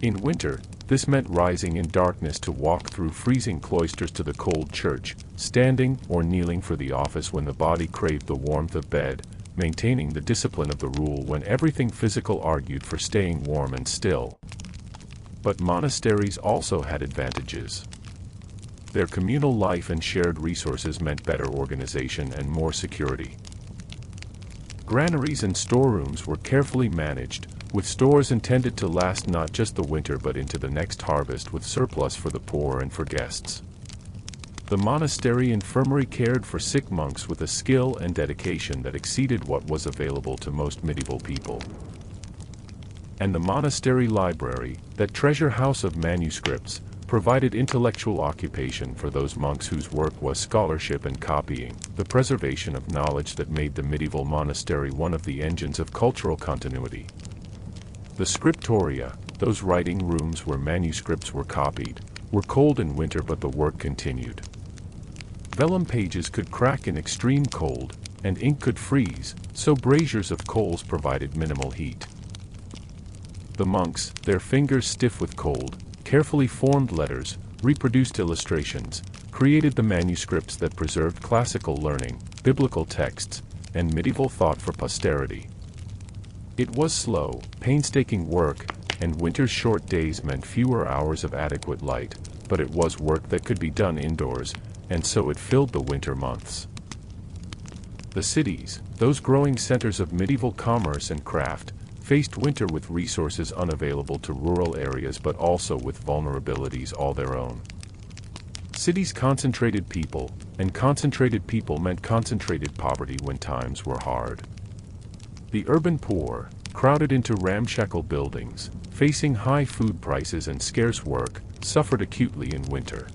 Speaker 1: In winter, this meant rising in darkness to walk through freezing cloisters to the cold church, standing or kneeling for the office when the body craved the warmth of bed, maintaining the discipline of the rule when everything physical argued for staying warm and still. But monasteries also had advantages. Their communal life and shared resources meant better organization and more security. Granaries and storerooms were carefully managed, with stores intended to last not just the winter but into the next harvest, with surplus for the poor and for guests. The monastery infirmary cared for sick monks with a skill and dedication that exceeded what was available to most medieval people. And the monastery library, that treasure house of manuscripts, provided intellectual occupation for those monks whose work was scholarship and copying, the preservation of knowledge that made the medieval monastery one of the engines of cultural continuity. The scriptoria, those writing rooms where manuscripts were copied, were cold in winter but the work continued. Vellum pages could crack in extreme cold, and ink could freeze, so braziers of coals provided minimal heat. The monks, their fingers stiff with cold, carefully formed letters, reproduced illustrations, created the manuscripts that preserved classical learning, biblical texts, and medieval thought for posterity. It was slow, painstaking work, and winter's short days meant fewer hours of adequate light, but it was work that could be done indoors, and so it filled the winter months. The cities, those growing centers of medieval commerce and craft, faced winter with resources unavailable to rural areas but also with vulnerabilities all their own. Cities concentrated people, and concentrated people meant concentrated poverty when times were hard. The urban poor, crowded into ramshackle buildings, facing high food prices and scarce work, suffered acutely in winter.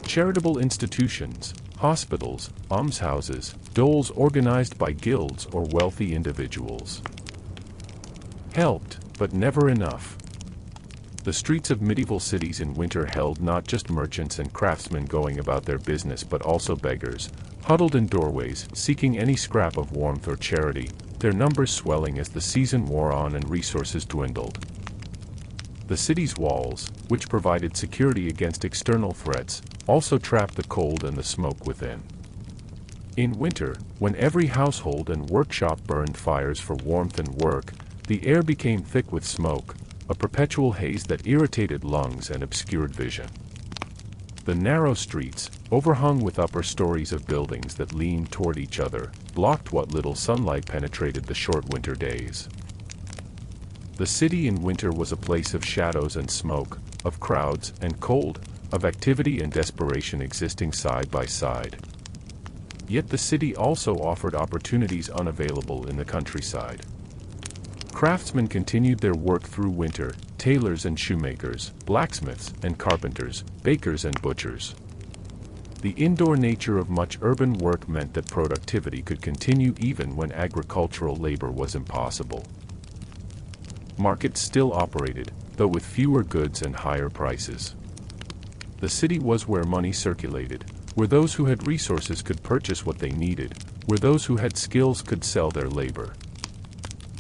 Speaker 1: Charitable institutions, hospitals, almshouses, doles organized by guilds or wealthy individuals, helped, but never enough. The streets of medieval cities in winter held not just merchants and craftsmen going about their business but also beggars, huddled in doorways, seeking any scrap of warmth or charity, their numbers swelling as the season wore on and resources dwindled. The city's walls, which provided security against external threats, also trapped the cold and the smoke within. In winter, when every household and workshop burned fires for warmth and work, the air became thick with smoke, a perpetual haze that irritated lungs and obscured vision. The narrow streets, overhung with upper stories of buildings that leaned toward each other, blocked what little sunlight penetrated the short winter days. The city in winter was a place of shadows and smoke, of crowds and cold, of activity and desperation existing side by side. Yet the city also offered opportunities unavailable in the countryside. Craftsmen continued their work through winter, tailors and shoemakers, blacksmiths and carpenters, bakers and butchers. The indoor nature of much urban work meant that productivity could continue even when agricultural labor was impossible. Markets still operated, though with fewer goods and higher prices. The city was where money circulated, where those who had resources could purchase what they needed, where those who had skills could sell their labor.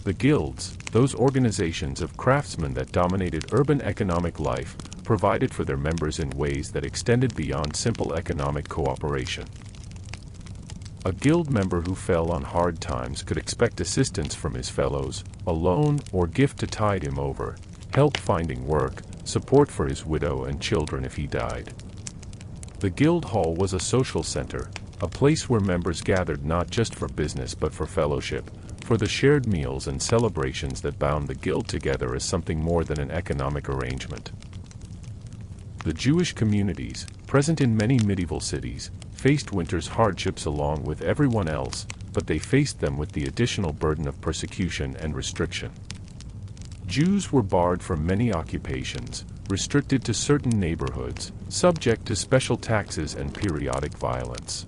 Speaker 1: The guilds, those organizations of craftsmen that dominated urban economic life, provided for their members in ways that extended beyond simple economic cooperation. A guild member who fell on hard times could expect assistance from his fellows, a loan or gift to tide him over, help finding work, support for his widow and children if he died. The guild hall was a social center, a place where members gathered not just for business but for fellowship, for the shared meals and celebrations that bound the guild together as something more than an economic arrangement. The Jewish communities, present in many medieval cities, faced winter's hardships along with everyone else, but they faced them with the additional burden of persecution and restriction. Jews were barred from many occupations, restricted to certain neighborhoods, subject to special taxes and periodic violence.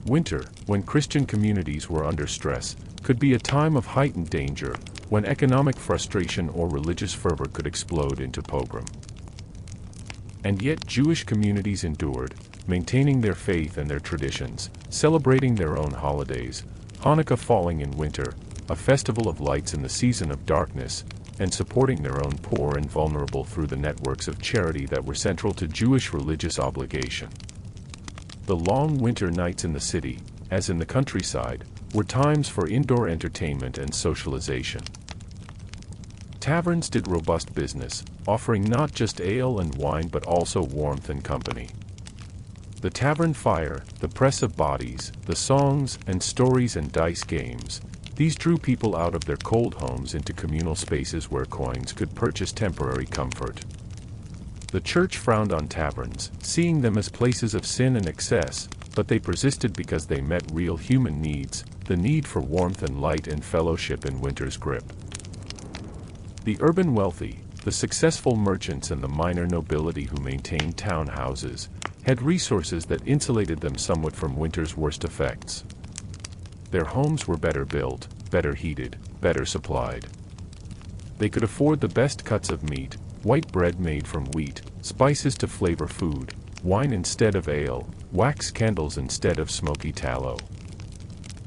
Speaker 1: Winter, when Christian communities were under stress, could be a time of heightened danger, when economic frustration or religious fervor could explode into pogrom. And yet Jewish communities endured, maintaining their faith and their traditions, celebrating their own holidays, Hanukkah falling in winter, a festival of lights in the season of darkness, and supporting their own poor and vulnerable through the networks of charity that were central to Jewish religious obligation. The long winter nights in the city, as in the countryside, were times for indoor entertainment and socialization. Taverns did robust business, offering not just ale and wine but also warmth and company. The tavern fire, the press of bodies, the songs and stories and dice games, these drew people out of their cold homes into communal spaces where coins could purchase temporary comfort. The church frowned on taverns, seeing them as places of sin and excess, but they persisted because they met real human needs, the need for warmth and light and fellowship in winter's grip. The urban wealthy, the successful merchants and the minor nobility who maintained townhouses, had resources that insulated them somewhat from winter's worst effects. Their homes were better built, better heated, better supplied. They could afford the best cuts of meat, white bread made from wheat, spices to flavor food, wine instead of ale, wax candles instead of smoky tallow.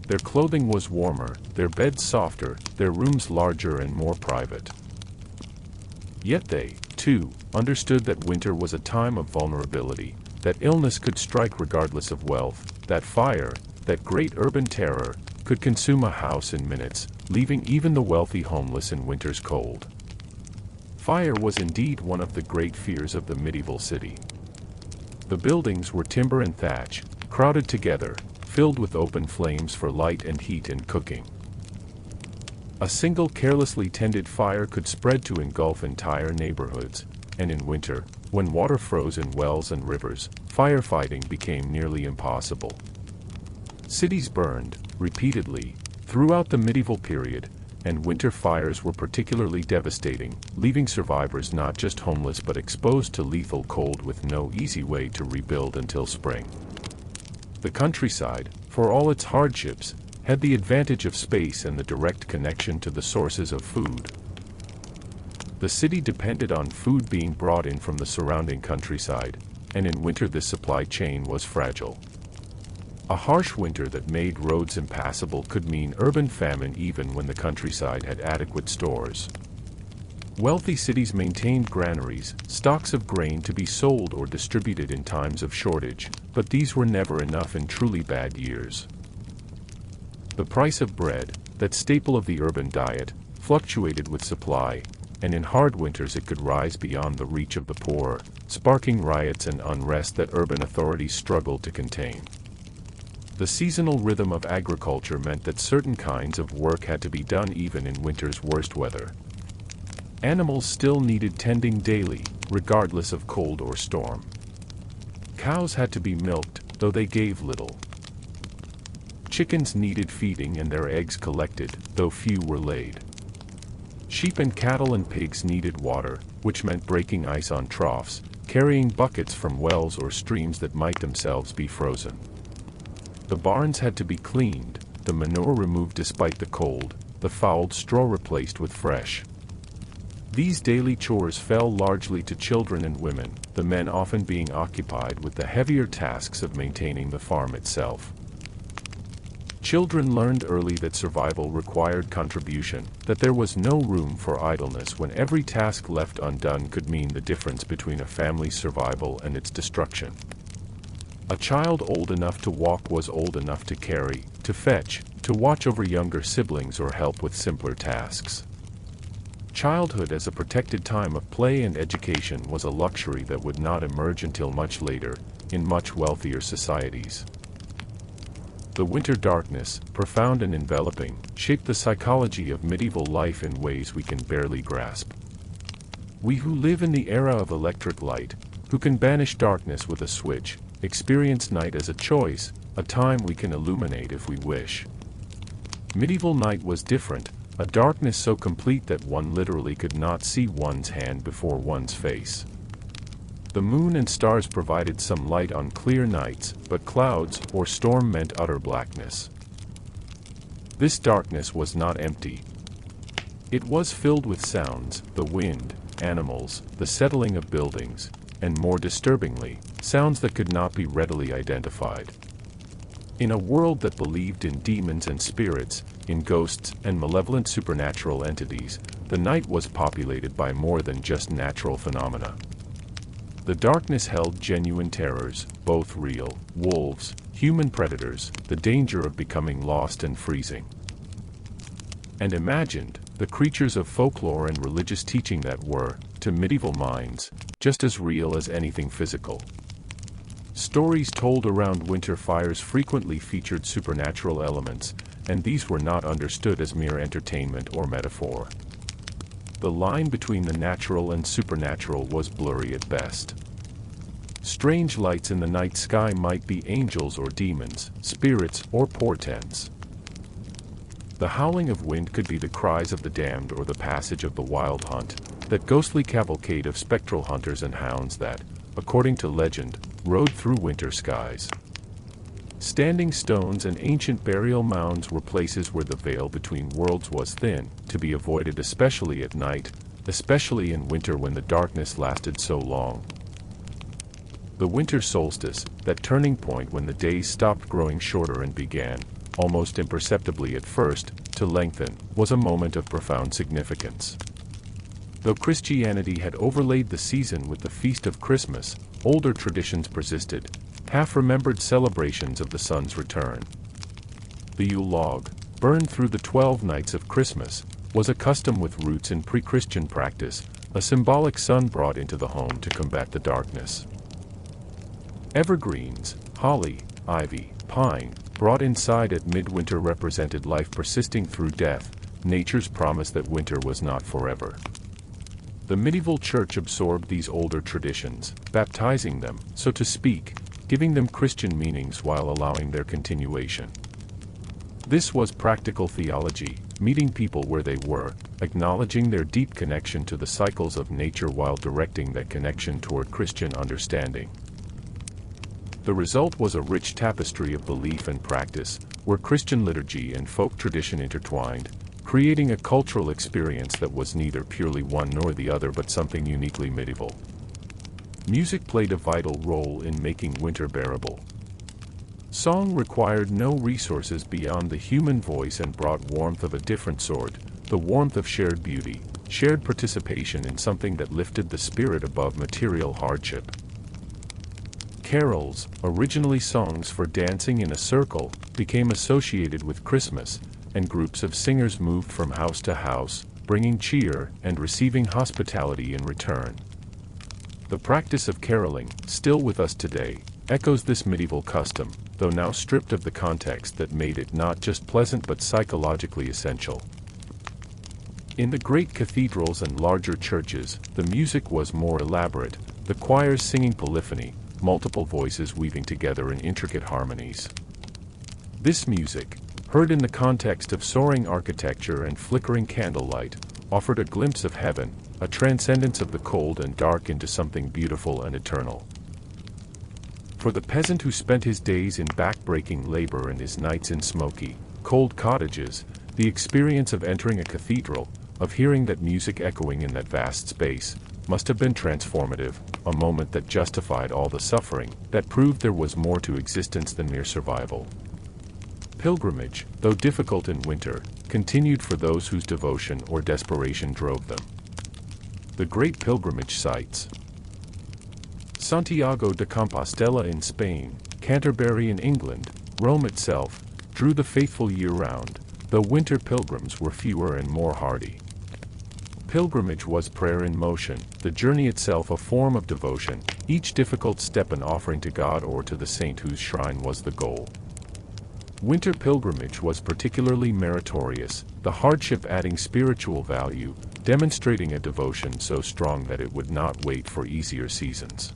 Speaker 1: Their clothing was warmer, their beds softer, their rooms larger and more private. Yet they, too, understood that winter was a time of vulnerability, that illness could strike regardless of wealth, that fire, that great urban terror, could consume a house in minutes, leaving even the wealthy homeless in winter's cold. Fire was indeed one of the great fears of the medieval city. The buildings were timber and thatch, crowded together, filled with open flames for light and heat and cooking. A single carelessly tended fire could spread to engulf entire neighborhoods, and in winter, when water froze in wells and rivers, firefighting became nearly impossible. Cities burned, repeatedly, throughout the medieval period, and winter fires were particularly devastating, leaving survivors not just homeless but exposed to lethal cold with no easy way to rebuild until spring. The countryside, for all its hardships, had the advantage of space and the direct connection to the sources of food. The city depended on food being brought in from the surrounding countryside, and in winter this supply chain was fragile. A harsh winter that made roads impassable could mean urban famine even when the countryside had adequate stores. Wealthy cities maintained granaries, stocks of grain to be sold or distributed in times of shortage, but these were never enough in truly bad years. The price of bread, that staple of the urban diet, fluctuated with supply, and in hard winters it could rise beyond the reach of the poor, sparking riots and unrest that urban authorities struggled to contain. The seasonal rhythm of agriculture meant that certain kinds of work had to be done even in winter's worst weather. Animals still needed tending daily, regardless of cold or storm. Cows had to be milked, though they gave little. Chickens needed feeding and their eggs collected, though few were laid. Sheep and cattle and pigs needed water, which meant breaking ice on troughs, carrying buckets from wells or streams that might themselves be frozen. The barns had to be cleaned, the manure removed despite the cold, the fouled straw replaced with fresh. These daily chores fell largely to children and women, the men often being occupied with the heavier tasks of maintaining the farm itself. Children learned early that survival required contribution, that there was no room for idleness when every task left undone could mean the difference between a family's survival and its destruction. A child old enough to walk was old enough to carry, to fetch, to watch over younger siblings or help with simpler tasks. Childhood as a protected time of play and education was a luxury that would not emerge until much later, in much wealthier societies. The winter darkness, profound and enveloping, shaped the psychology of medieval life in ways we can barely grasp. We who live in the era of electric light, who can banish darkness with a switch, experience night as a choice, a time we can illuminate if we wish. Medieval night was different, a darkness so complete that one literally could not see one's hand before one's face. The moon and stars provided some light on clear nights, but clouds or storm meant utter blackness. This darkness was not empty. It was filled with sounds, the wind, animals, the settling of buildings, and more disturbingly, sounds that could not be readily identified. In a world that believed in demons and spirits, in ghosts and malevolent supernatural entities, the night was populated by more than just natural phenomena. The darkness held genuine terrors, both real, wolves, human predators, the danger of becoming lost and freezing. And imagined, the creatures of folklore and religious teaching that were, to medieval minds, just as real as anything physical. Stories told around winter fires frequently featured supernatural elements, and these were not understood as mere entertainment or metaphor. The line between the natural and supernatural was blurry at best. Strange lights in the night sky might be angels or demons, spirits or portents. The howling of wind could be the cries of the damned or the passage of the wild hunt, that ghostly cavalcade of spectral hunters and hounds that, according to legend, rode through winter skies. Standing stones and ancient burial mounds were places where the veil between worlds was thin, to be avoided especially at night, especially in winter when the darkness lasted so long. The winter solstice, that turning point when the days stopped growing shorter and began, almost imperceptibly at first, to lengthen, was a moment of profound significance. Though Christianity had overlaid the season with the feast of Christmas, older traditions persisted, half-remembered celebrations of the sun's return. The Yule log, burned through the 12 nights of Christmas, was a custom with roots in pre-Christian practice, a symbolic sun brought into the home to combat the darkness. Evergreens, holly, ivy, pine, brought inside at midwinter represented life persisting through death, nature's promise that winter was not forever. The medieval church absorbed these older traditions, baptizing them, so to speak, giving them Christian meanings while allowing their continuation. This was practical theology, meeting people where they were, acknowledging their deep connection to the cycles of nature while directing that connection toward Christian understanding. The result was a rich tapestry of belief and practice, where Christian liturgy and folk tradition intertwined, creating a cultural experience that was neither purely one nor the other but something uniquely medieval. Music played a vital role in making winter bearable. Song required no resources beyond the human voice and brought warmth of a different sort, the warmth of shared beauty, shared participation in something that lifted the spirit above material hardship. Carols, originally songs for dancing in a circle, became associated with Christmas, and groups of singers moved from house to house, bringing cheer and receiving hospitality in return. The practice of caroling, still with us today, echoes this medieval custom, though now stripped of the context that made it not just pleasant but psychologically essential. In the great cathedrals and larger churches, the music was more elaborate, the choirs singing polyphony, multiple voices weaving together in intricate harmonies. This music, heard in the context of soaring architecture and flickering candlelight, offered a glimpse of heaven, a transcendence of the cold and dark into something beautiful and eternal. For the peasant who spent his days in back-breaking labor and his nights in smoky, cold cottages, the experience of entering a cathedral, of hearing that music echoing in that vast space, must have been transformative, a moment that justified all the suffering, that proved there was more to existence than mere survival. Pilgrimage, though difficult in winter, continued for those whose devotion or desperation drove them. The great pilgrimage sites: Santiago de Compostela in Spain, Canterbury in England, Rome itself, drew the faithful year-round, though winter pilgrims were fewer and more hardy. Pilgrimage was prayer in motion, the journey itself a form of devotion, each difficult step an offering to God or to the saint whose shrine was the goal. Winter pilgrimage was particularly meritorious, the hardship adding spiritual value, demonstrating a devotion so strong that it would not wait for easier seasons.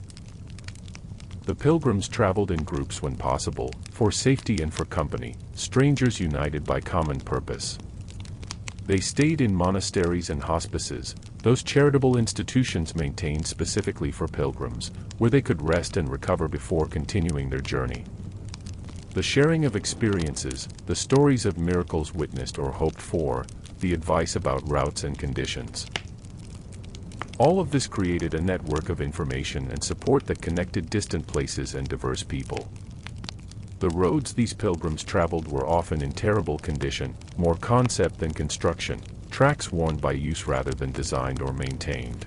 Speaker 1: The pilgrims traveled in groups when possible, for safety and for company, strangers united by common purpose. They stayed in monasteries and hospices, those charitable institutions maintained specifically for pilgrims, where they could rest and recover before continuing their journey. The sharing of experiences, the stories of miracles witnessed or hoped for, the advice about routes and conditions. All of this created a network of information and support that connected distant places and diverse people. The roads these pilgrims traveled were often in terrible condition, more concept than construction, tracks worn by use rather than designed or maintained.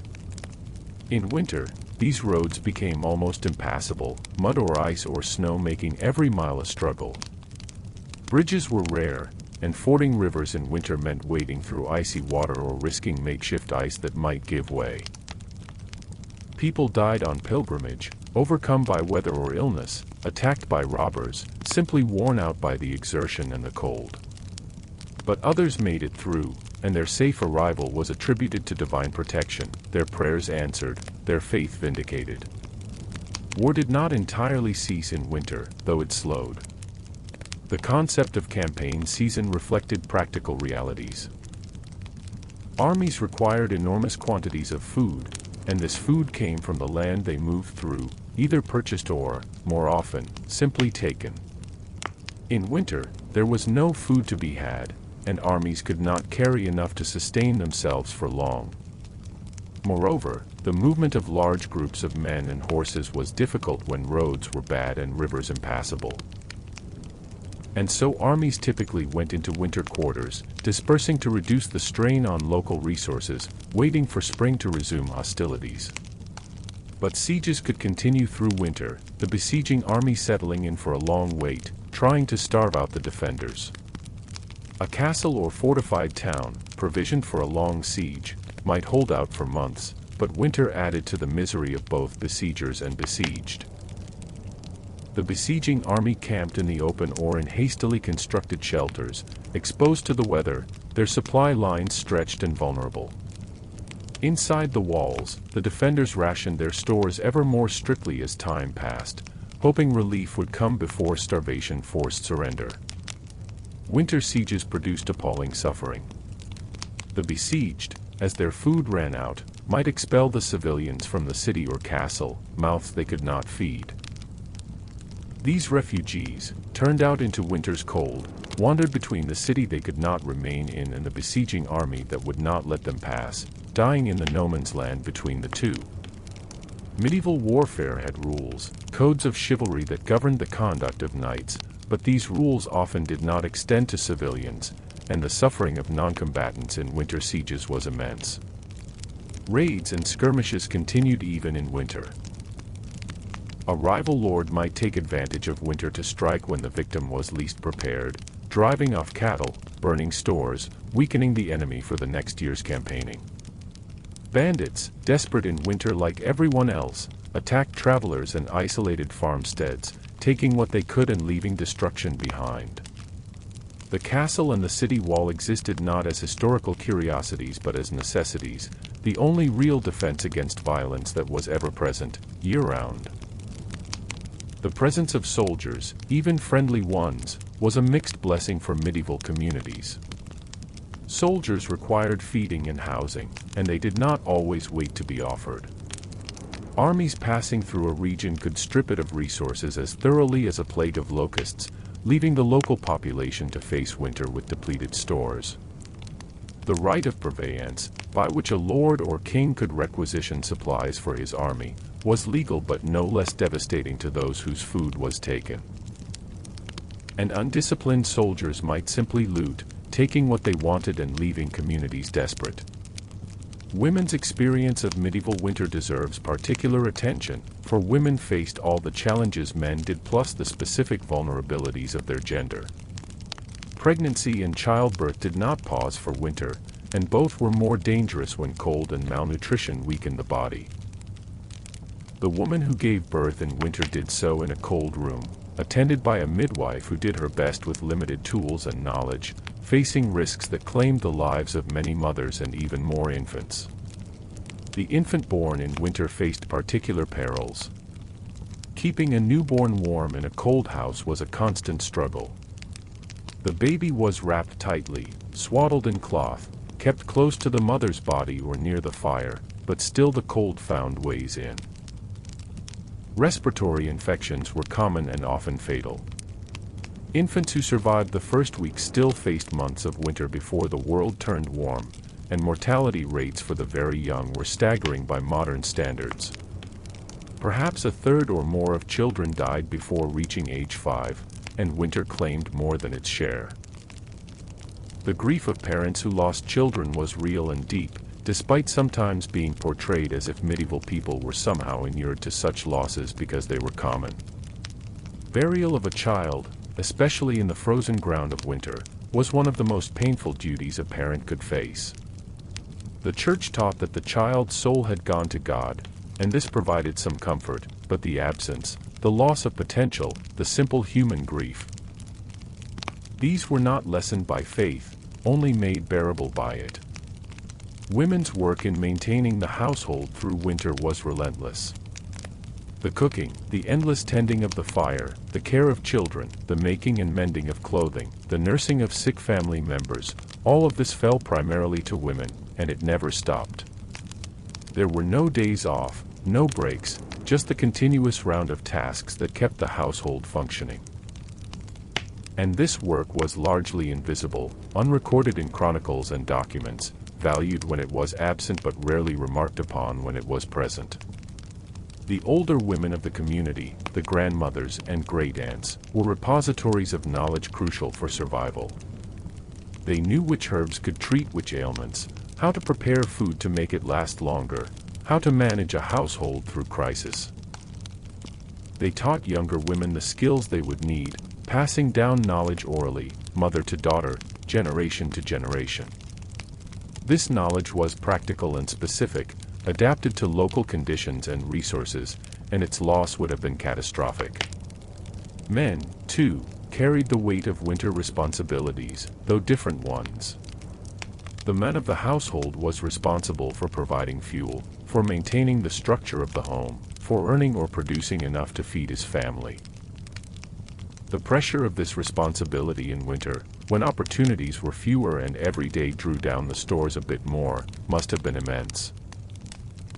Speaker 1: In winter, these roads became almost impassable, mud or ice or snow making every mile a struggle. Bridges were rare, and fording rivers in winter meant wading through icy water or risking makeshift ice that might give way. People died on pilgrimage, overcome by weather or illness, attacked by robbers, simply worn out by the exertion and the cold. But others made it through, and their safe arrival was attributed to divine protection, their prayers answered, their faith vindicated. War did not entirely cease in winter, though it slowed. The concept of campaign season reflected practical realities. Armies required enormous quantities of food, and this food came from the land they moved through, either purchased or, more often, simply taken. In winter, there was no food to be had, and armies could not carry enough to sustain themselves for long. Moreover, the movement of large groups of men and horses was difficult when roads were bad and rivers impassable. And so armies typically went into winter quarters, dispersing to reduce the strain on local resources, waiting for spring to resume hostilities. But sieges could continue through winter, the besieging army settling in for a long wait, trying to starve out the defenders. A castle or fortified town, provisioned for a long siege, might hold out for months, but winter added to the misery of both besiegers and besieged. The besieging army camped in the open or in hastily constructed shelters, exposed to the weather, their supply lines stretched and vulnerable. Inside the walls, the defenders rationed their stores ever more strictly as time passed, hoping relief would come before starvation forced surrender. Winter sieges produced appalling suffering. The besieged, as their food ran out, might expel the civilians from the city or castle, mouths they could not feed. These refugees, turned out into winter's cold, wandered between the city they could not remain in and the besieging army that would not let them pass, dying in the no man's land between the two. Medieval warfare had rules, codes of chivalry that governed the conduct of knights, but these rules often did not extend to civilians, and the suffering of non-combatants in winter sieges was immense. Raids and skirmishes continued even in winter. A rival lord might take advantage of winter to strike when the victim was least prepared, driving off cattle, burning stores, weakening the enemy for the next year's campaigning. Bandits, desperate in winter like everyone else, attacked travelers and isolated farmsteads, taking what they could and leaving destruction behind. The castle and the city wall existed not as historical curiosities but as necessities, the only real defense against violence that was ever present, year-round. The presence of soldiers, even friendly ones, was a mixed blessing for medieval communities. Soldiers required feeding and housing, and they did not always wait to be offered. Armies passing through a region could strip it of resources as thoroughly as a plague of locusts, leaving the local population to face winter with depleted stores. The right of purveyance, by which a lord or king could requisition supplies for his army, was legal but no less devastating to those whose food was taken. And undisciplined soldiers might simply loot, taking what they wanted and leaving communities desperate. Women's experience of medieval winter deserves particular attention, for women faced all the challenges men did plus the specific vulnerabilities of their gender. Pregnancy and childbirth did not pause for winter, and both were more dangerous when cold and malnutrition weakened the body. The woman who gave birth in winter did so in a cold room, attended by a midwife who did her best with limited tools and knowledge, facing risks that claimed the lives of many mothers and even more infants. The infant born in winter faced particular perils. Keeping a newborn warm in a cold house was a constant struggle. The baby was wrapped tightly, swaddled in cloth, kept close to the mother's body or near the fire, but still the cold found ways in. Respiratory infections were common and often fatal. Infants who survived the first week still faced months of winter before the world turned warm, and mortality rates for the very young were staggering by modern standards. Perhaps a third or more of children died before reaching age 5, and winter claimed more than its share. The grief of parents who lost children was real and deep, despite sometimes being portrayed as if medieval people were somehow inured to such losses because they were common. Burial of a child, especially in the frozen ground of winter, was one of the most painful duties a parent could face. The church taught that the child's soul had gone to God, and this provided some comfort, but the absence, the loss of potential, the simple human grief, these were not lessened by faith, only made bearable by it. Women's work in maintaining the household through winter was relentless. The cooking, the endless tending of the fire, the care of children, the making and mending of clothing, the nursing of sick family members, all of this fell primarily to women, and it never stopped. There were no days off, no breaks, just the continuous round of tasks that kept the household functioning. And this work was largely invisible, unrecorded in chronicles and documents, valued when it was absent but rarely remarked upon when it was present. The older women of the community, the grandmothers and great-aunts, were repositories of knowledge crucial for survival. They knew which herbs could treat which ailments, how to prepare food to make it last longer, how to manage a household through crisis. They taught younger women the skills they would need, passing down knowledge orally, mother to daughter, generation to generation. This knowledge was practical and specific, adapted to local conditions and resources, and its loss would have been catastrophic. Men, too, carried the weight of winter responsibilities, though different ones. The man of the household was responsible for providing fuel, for maintaining the structure of the home, for earning or producing enough to feed his family. The pressure of this responsibility in winter, when opportunities were fewer and every day drew down the stores a bit more, must have been immense.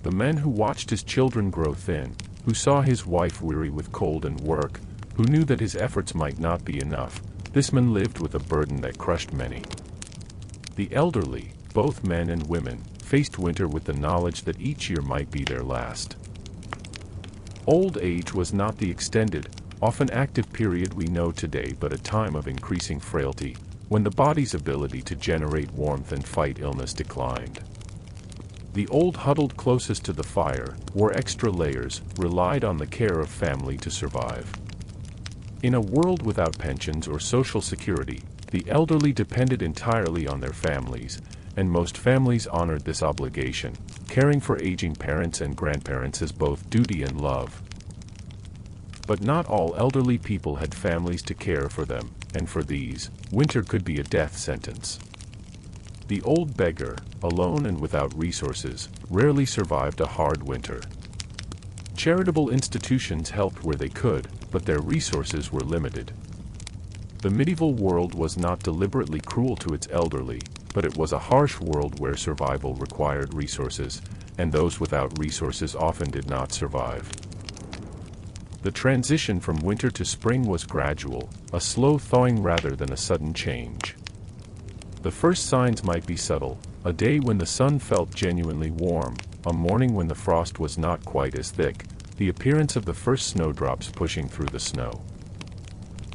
Speaker 1: The man who watched his children grow thin, who saw his wife weary with cold and work, who knew that his efforts might not be enough, this man lived with a burden that crushed many. The elderly, both men and women, faced winter with the knowledge that each year might be their last. Old age was not the extended, often active period we know today, but a time of increasing frailty, when the body's ability to generate warmth and fight illness declined. The old huddled closest to the fire, wore extra layers, relied on the care of family to survive. In a world without pensions or social security, the elderly depended entirely on their families, and most families honored this obligation, caring for aging parents and grandparents as both duty and love. But not all elderly people had families to care for them, and for these, winter could be a death sentence. The old beggar, alone and without resources, rarely survived a hard winter. Charitable institutions helped where they could, but their resources were limited. The medieval world was not deliberately cruel to its elderly, but it was a harsh world where survival required resources, and those without resources often did not survive. The transition from winter to spring was gradual, a slow thawing rather than a sudden change. The first signs might be subtle: a day when the sun felt genuinely warm, a morning when the frost was not quite as thick, the appearance of the first snowdrops pushing through the snow.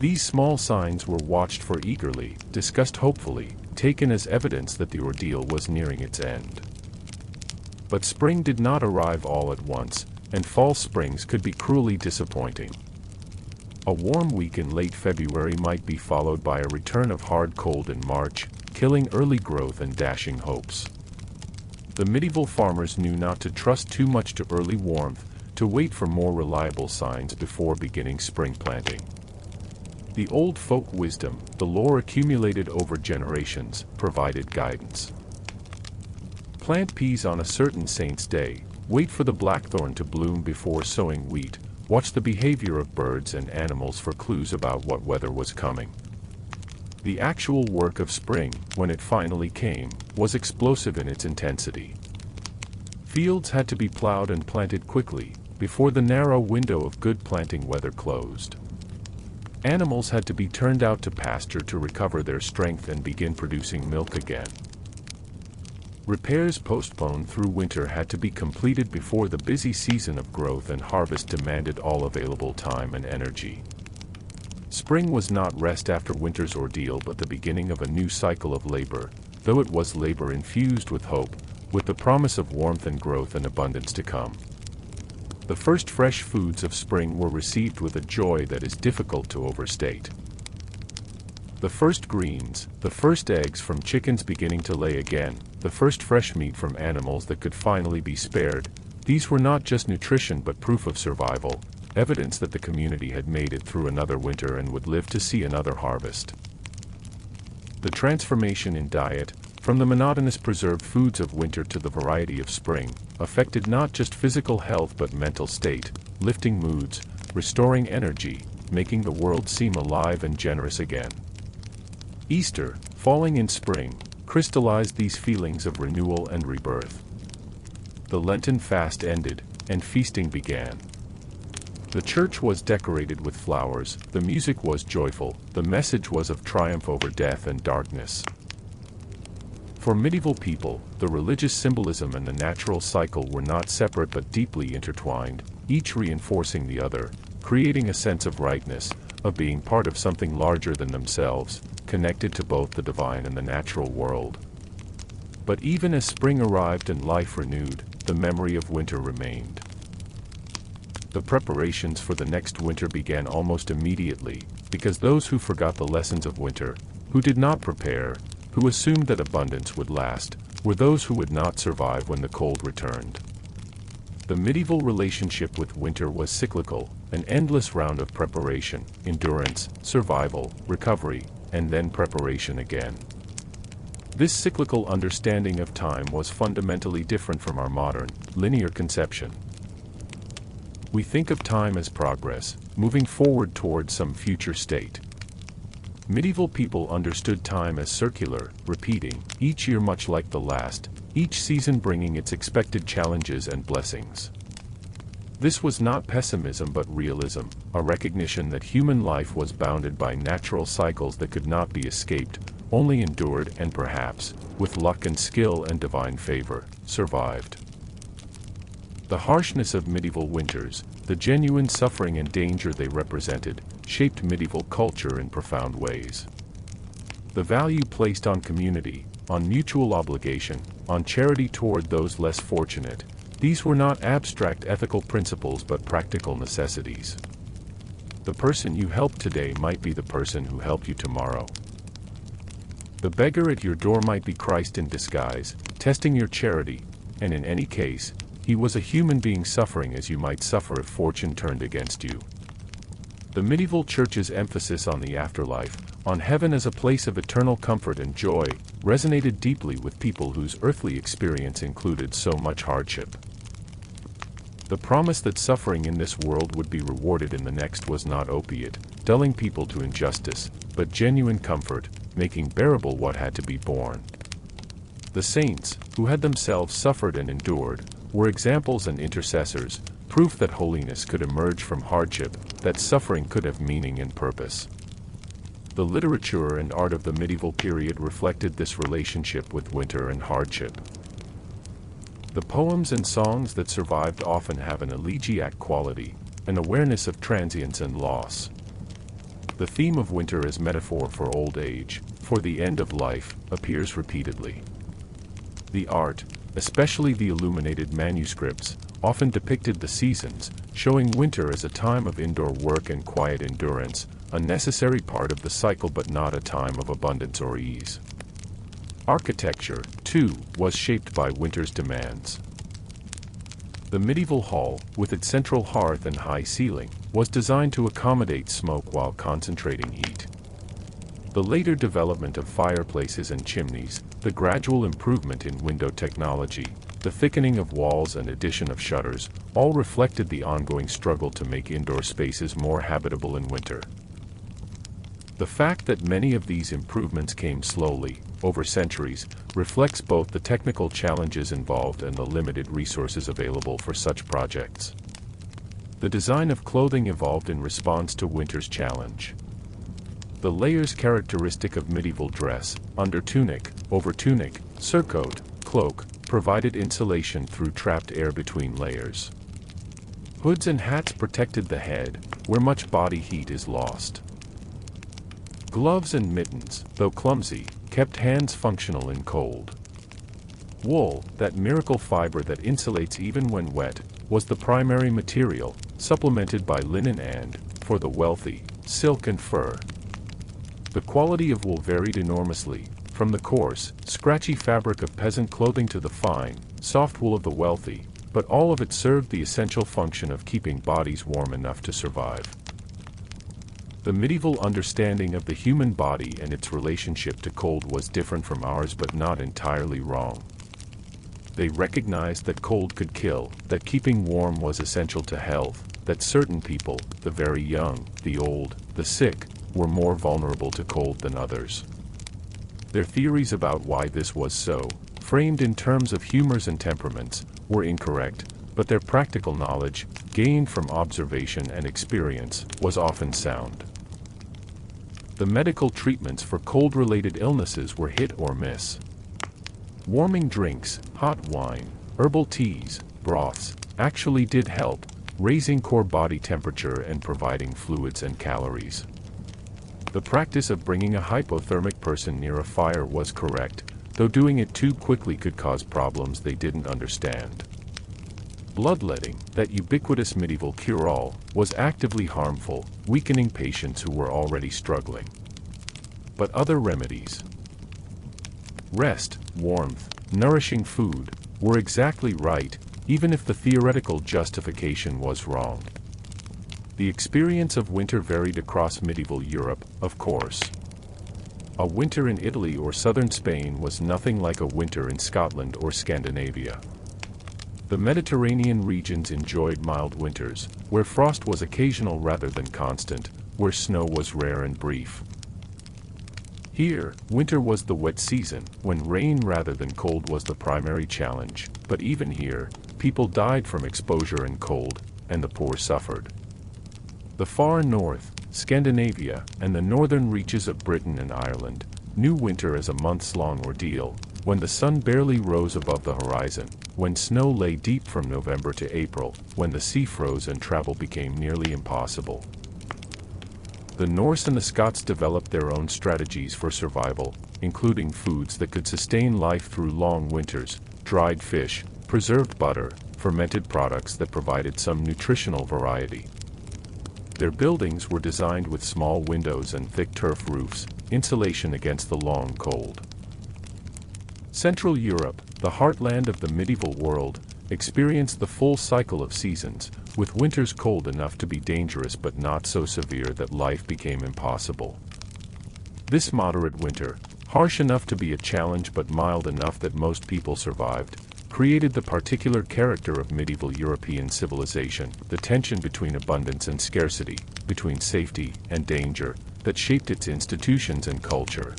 Speaker 1: These small signs were watched for eagerly, discussed hopefully, taken as evidence that the ordeal was nearing its end. But spring did not arrive all at once, and fall springs could be cruelly disappointing. A warm week in late February might be followed by a return of hard cold in March, killing early growth and dashing hopes. The medieval farmers knew not to trust too much to early warmth, to wait for more reliable signs before beginning spring planting. The old folk wisdom, the lore accumulated over generations, provided guidance. Plant peas on a certain saint's day, wait for the blackthorn to bloom before sowing wheat, watch the behavior of birds and animals for clues about what weather was coming. The actual work of spring, when it finally came, was explosive in its intensity. Fields had to be plowed and planted quickly, before the narrow window of good planting weather closed. Animals had to be turned out to pasture to recover their strength and begin producing milk again. Repairs postponed through winter had to be completed before the busy season of growth and harvest demanded all available time and energy. Spring was not rest after winter's ordeal but the beginning of a new cycle of labor, though it was labor infused with hope, with the promise of warmth and growth and abundance to come. The first fresh foods of spring were received with a joy that is difficult to overstate. The first greens, the first eggs from chickens beginning to lay again, the first fresh meat from animals that could finally be spared, these were not just nutrition but proof of survival, evidence that the community had made it through another winter and would live to see another harvest. The transformation in diet, from the monotonous preserved foods of winter to the variety of spring, affected not just physical health but mental state, lifting moods, restoring energy, making the world seem alive and generous again. Easter, falling in spring, crystallized these feelings of renewal and rebirth. The Lenten fast ended, and feasting began. The church was decorated with flowers, the music was joyful, the message was of triumph over death and darkness. For medieval people, the religious symbolism and the natural cycle were not separate but deeply intertwined, each reinforcing the other, creating a sense of rightness, of being part of something larger than themselves, connected to both the divine and the natural world. But even as spring arrived and life renewed, the memory of winter remained. The preparations for the next winter began almost immediately, because those who forgot the lessons of winter, who did not prepare, who assumed that abundance would last, were those who would not survive when the cold returned. The medieval relationship with winter was cyclical, an endless round of preparation, endurance, survival, recovery, and then preparation again. This cyclical understanding of time was fundamentally different from our modern, linear conception. We think of time as progress, moving forward towards some future state. Medieval people understood time as circular, repeating, each year much like the last, each season bringing its expected challenges and blessings. This was not pessimism but realism, a recognition that human life was bounded by natural cycles that could not be escaped, only endured and perhaps, with luck and skill and divine favor, survived. The harshness of medieval winters, the genuine suffering and danger they represented, shaped medieval culture in profound ways. The value placed on community, on mutual obligation, on charity toward those less fortunate, these were not abstract ethical principles but practical necessities. The person you help today might be the person who helped you tomorrow. The beggar at your door might be Christ in disguise, testing your charity, and in any case, he was a human being suffering as you might suffer if fortune turned against you. The medieval church's emphasis on the afterlife, on heaven as a place of eternal comfort and joy, resonated deeply with people whose earthly experience included so much hardship. The promise that suffering in this world would be rewarded in the next was not opiate, dulling people to injustice, but genuine comfort, making bearable what had to be borne. The saints, who had themselves suffered and endured, were examples and intercessors, proof that holiness could emerge from hardship, that suffering could have meaning and purpose. The literature and art of the medieval period reflected this relationship with winter and hardship. The poems and songs that survived often have an elegiac quality, an awareness of transience and loss. The theme of winter as metaphor for old age, for the end of life, appears repeatedly. The art, especially the illuminated manuscripts, often depicted the seasons, showing winter as a time of indoor work and quiet endurance, a necessary part of the cycle but not a time of abundance or ease. Architecture, too, was shaped by winter's demands. The medieval hall, with its central hearth and high ceiling, was designed to accommodate smoke while concentrating heat. The later development of fireplaces and chimneys, the gradual improvement in window technology, the thickening of walls and addition of shutters, all reflected the ongoing struggle to make indoor spaces more habitable in winter. The fact that many of these improvements came slowly, over centuries, reflects both the technical challenges involved and the limited resources available for such projects. The design of clothing evolved in response to winter's challenge. The layers characteristic of medieval dress, undertunic, overtunic, surcoat, cloak, provided insulation through trapped air between layers. Hoods and hats protected the head, where much body heat is lost. Gloves and mittens, though clumsy, kept hands functional in cold. Wool, that miracle fiber that insulates even when wet, was the primary material, supplemented by linen and, for the wealthy, silk and fur. The quality of wool varied enormously, from the coarse, scratchy fabric of peasant clothing to the fine, soft wool of the wealthy, but all of it served the essential function of keeping bodies warm enough to survive. The medieval understanding of the human body and its relationship to cold was different from ours, but not entirely wrong. They recognized that cold could kill, that keeping warm was essential to health, that certain people, the very young, the old, the sick, were more vulnerable to cold than others. Their theories about why this was so, framed in terms of humors and temperaments, were incorrect, but their practical knowledge, gained from observation and experience, was often sound. The medical treatments for cold-related illnesses were hit or miss. Warming drinks, hot wine, herbal teas, broths, actually did help, raising core body temperature and providing fluids and calories. The practice of bringing a hypothermic person near a fire was correct, though doing it too quickly could cause problems they didn't understand. Bloodletting, that ubiquitous medieval cure-all, was actively harmful, weakening patients who were already struggling. But other remedies, rest, warmth, nourishing food, were exactly right, even if the theoretical justification was wrong. The experience of winter varied across medieval Europe, of course. A winter in Italy or southern Spain was nothing like a winter in Scotland or Scandinavia. The Mediterranean regions enjoyed mild winters, where frost was occasional rather than constant, where snow was rare and brief. Here, winter was the wet season, when rain rather than cold was the primary challenge, but even here, people died from exposure and cold, and the poor suffered. The far north, Scandinavia, and the northern reaches of Britain and Ireland, knew winter as a months-long ordeal, when the sun barely rose above the horizon, when snow lay deep from November to April, when the sea froze and travel became nearly impossible. The Norse and the Scots developed their own strategies for survival, including foods that could sustain life through long winters, dried fish, preserved butter, fermented products that provided some nutritional variety. Their buildings were designed with small windows and thick turf roofs, insulation against the long cold. Central Europe, the heartland of the medieval world, experienced the full cycle of seasons, with winters cold enough to be dangerous but not so severe that life became impossible. This moderate winter, harsh enough to be a challenge but mild enough that most people survived, created the particular character of medieval European civilization, the tension between abundance and scarcity, between safety and danger, that shaped its institutions and culture.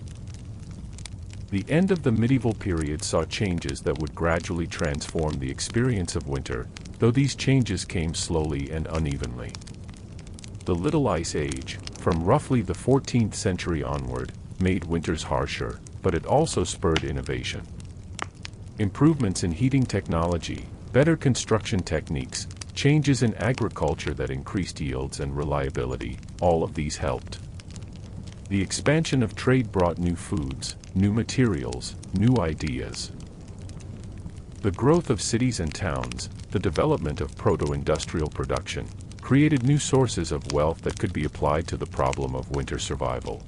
Speaker 1: The end of the medieval period saw changes that would gradually transform the experience of winter, though these changes came slowly and unevenly. The Little Ice Age, from roughly the 14th century onward, made winters harsher, but it also spurred innovation. Improvements in heating technology, better construction techniques, changes in agriculture that increased yields and reliability, all of these helped. The expansion of trade brought new foods, new materials, new ideas. The growth of cities and towns, the development of proto-industrial production, created new sources of wealth that could be applied to the problem of winter survival.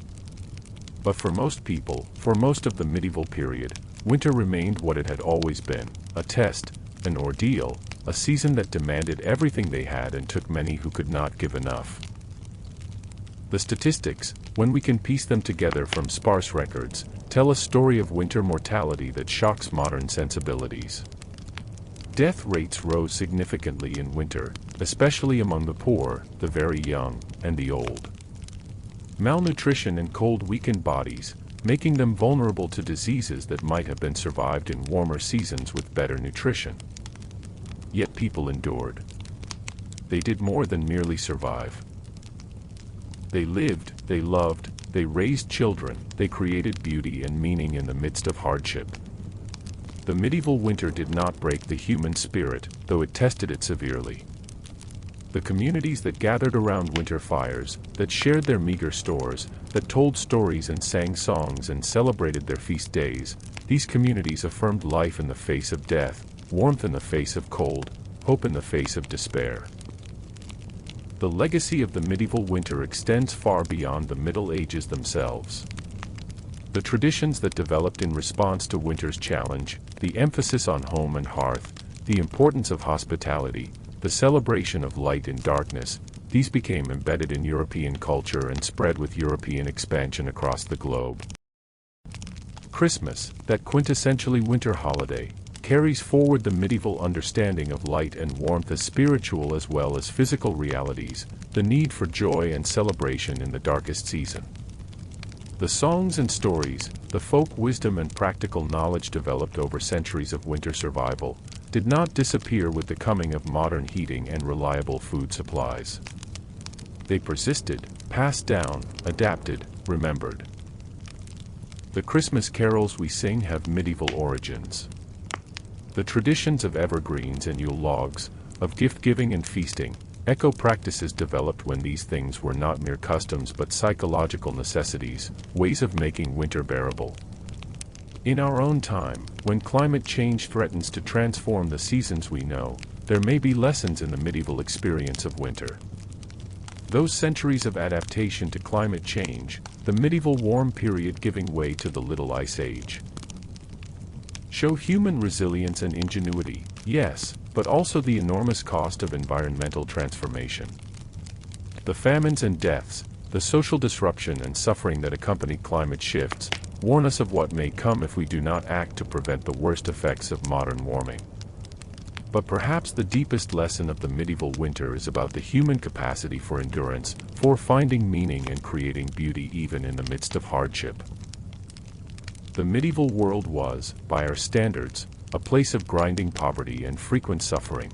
Speaker 1: But for most people, for most of the medieval period, winter remained what it had always been, a test, an ordeal, a season that demanded everything they had and took many who could not give enough. The statistics, when we can piece them together from sparse records, tell a story of winter mortality that shocks modern sensibilities. Death rates rose significantly in winter, especially among the poor, the very young, and the old. Malnutrition and cold weakened bodies, making them vulnerable to diseases that might have been survived in warmer seasons with better nutrition. Yet people endured. They did more than merely survive. They lived, they loved, they raised children, they created beauty and meaning in the midst of hardship. The medieval winter did not break the human spirit, though it tested it severely. The communities that gathered around winter fires, that shared their meager stores, that told stories and sang songs and celebrated their feast days, these communities affirmed life in the face of death, warmth in the face of cold, hope in the face of despair. The legacy of the medieval winter extends far beyond the Middle Ages themselves. The traditions that developed in response to winter's challenge, the emphasis on home and hearth, the importance of hospitality, the celebration of light in darkness, these became embedded in European culture and spread with European expansion across the globe. Christmas, that quintessentially winter holiday, carries forward the medieval understanding of light and warmth as spiritual as well as physical realities, the need for joy and celebration in the darkest season. The songs and stories, the folk wisdom and practical knowledge developed over centuries of winter survival, did not disappear with the coming of modern heating and reliable food supplies. They persisted, passed down, adapted, remembered. The Christmas carols we sing have medieval origins. The traditions of evergreens and Yule logs, of gift-giving and feasting, echo practices developed when these things were not mere customs but psychological necessities, ways of making winter bearable. In our own time, when climate change threatens to transform the seasons we know, there may be lessons in the medieval experience of winter. Those centuries of adaptation to climate change, the medieval warm period giving way to the Little Ice Age, show human resilience and ingenuity, yes, but also the enormous cost of environmental transformation. The famines and deaths, the social disruption and suffering that accompany climate shifts, warn us of what may come if we do not act to prevent the worst effects of modern warming. But perhaps the deepest lesson of the medieval winter is about the human capacity for endurance, for finding meaning and creating beauty even in the midst of hardship. The medieval world was, by our standards, a place of grinding poverty and frequent suffering.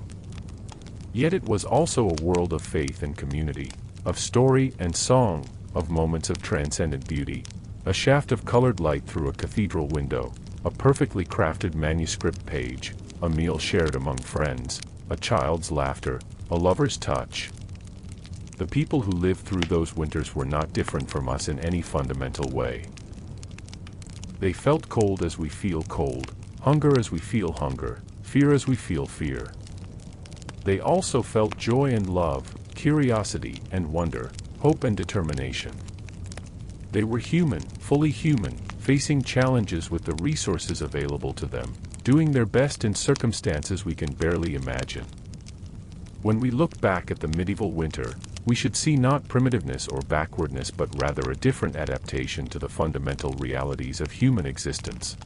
Speaker 1: Yet it was also a world of faith and community, of story and song, of moments of transcendent beauty. A shaft of colored light through a cathedral window, a perfectly crafted manuscript page, a meal shared among friends, a child's laughter, a lover's touch. The people who lived through those winters were not different from us in any fundamental way. They felt cold as we feel cold, hunger as we feel hunger, fear as we feel fear. They also felt joy and love, curiosity and wonder, hope and determination. They were human, fully human, facing challenges with the resources available to them, doing their best in circumstances we can barely imagine. When we look back at the medieval winter, we should see not primitiveness or backwardness but rather a different adaptation to the fundamental realities of human existence.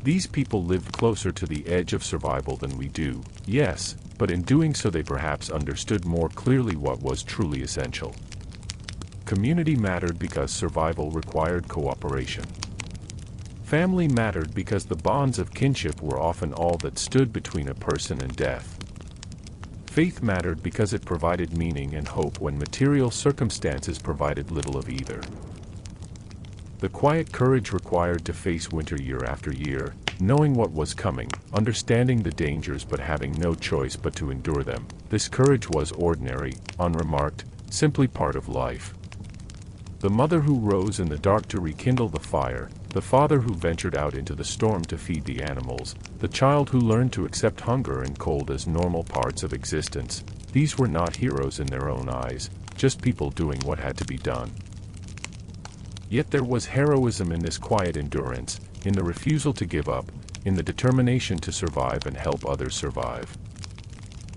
Speaker 1: These people lived closer to the edge of survival than we do, yes, but in doing so they perhaps understood more clearly what was truly essential. Community mattered because survival required cooperation. Family mattered because the bonds of kinship were often all that stood between a person and death. Faith mattered because it provided meaning and hope when material circumstances provided little of either. The quiet courage required to face winter year after year, knowing what was coming, understanding the dangers but having no choice but to endure them. This courage was ordinary, unremarked, simply part of life. The mother who rose in the dark to rekindle the fire, the father who ventured out into the storm to feed the animals, the child who learned to accept hunger and cold as normal parts of existence, these were not heroes in their own eyes, just people doing what had to be done. Yet there was heroism in this quiet endurance, in the refusal to give up, in the determination to survive and help others survive.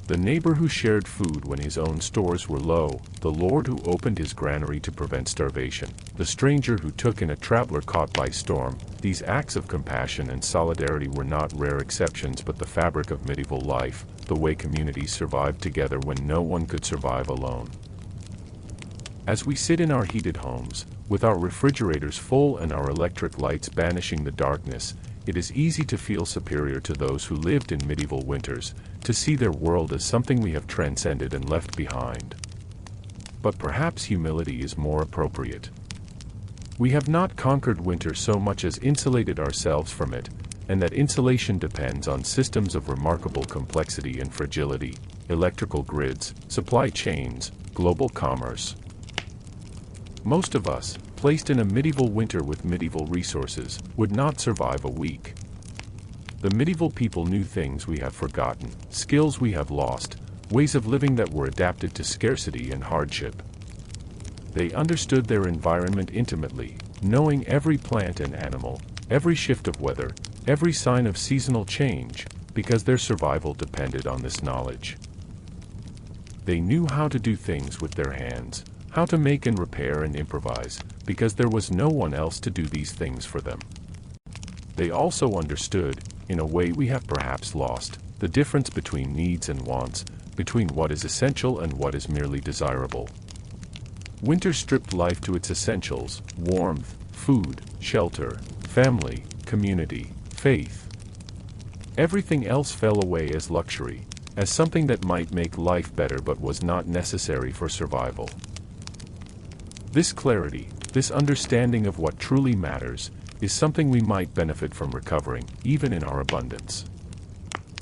Speaker 1: The neighbor who shared food when his own stores were low, the lord who opened his granary to prevent starvation, the stranger who took in a traveler caught by storm, these acts of compassion and solidarity were not rare exceptions but the fabric of medieval life, the way communities survived together when no one could survive alone. As we sit in our heated homes, with our refrigerators full and our electric lights banishing the darkness, it is easy to feel superior to those who lived in medieval winters, to see their world as something we have transcended and left behind. But perhaps humility is more appropriate. We have not conquered winter so much as insulated ourselves from it, and that insulation depends on systems of remarkable complexity and fragility, electrical grids, supply chains, global commerce. Most of us, placed in a medieval winter with medieval resources, would not survive a week. The medieval people knew things we have forgotten, skills we have lost, ways of living that were adapted to scarcity and hardship. They understood their environment intimately, knowing every plant and animal, every shift of weather, every sign of seasonal change, because their survival depended on this knowledge. They knew how to do things with their hands, how to make and repair and improvise, because there was no one else to do these things for them. They also understood, in a way we have perhaps lost, the difference between needs and wants, between what is essential and what is merely desirable. Winter stripped life to its essentials: warmth, food, shelter, family, community, faith. Everything else fell away as luxury, as something that might make life better but was not necessary for survival. This clarity, this understanding of what truly matters, is something we might benefit from recovering, even in our abundance.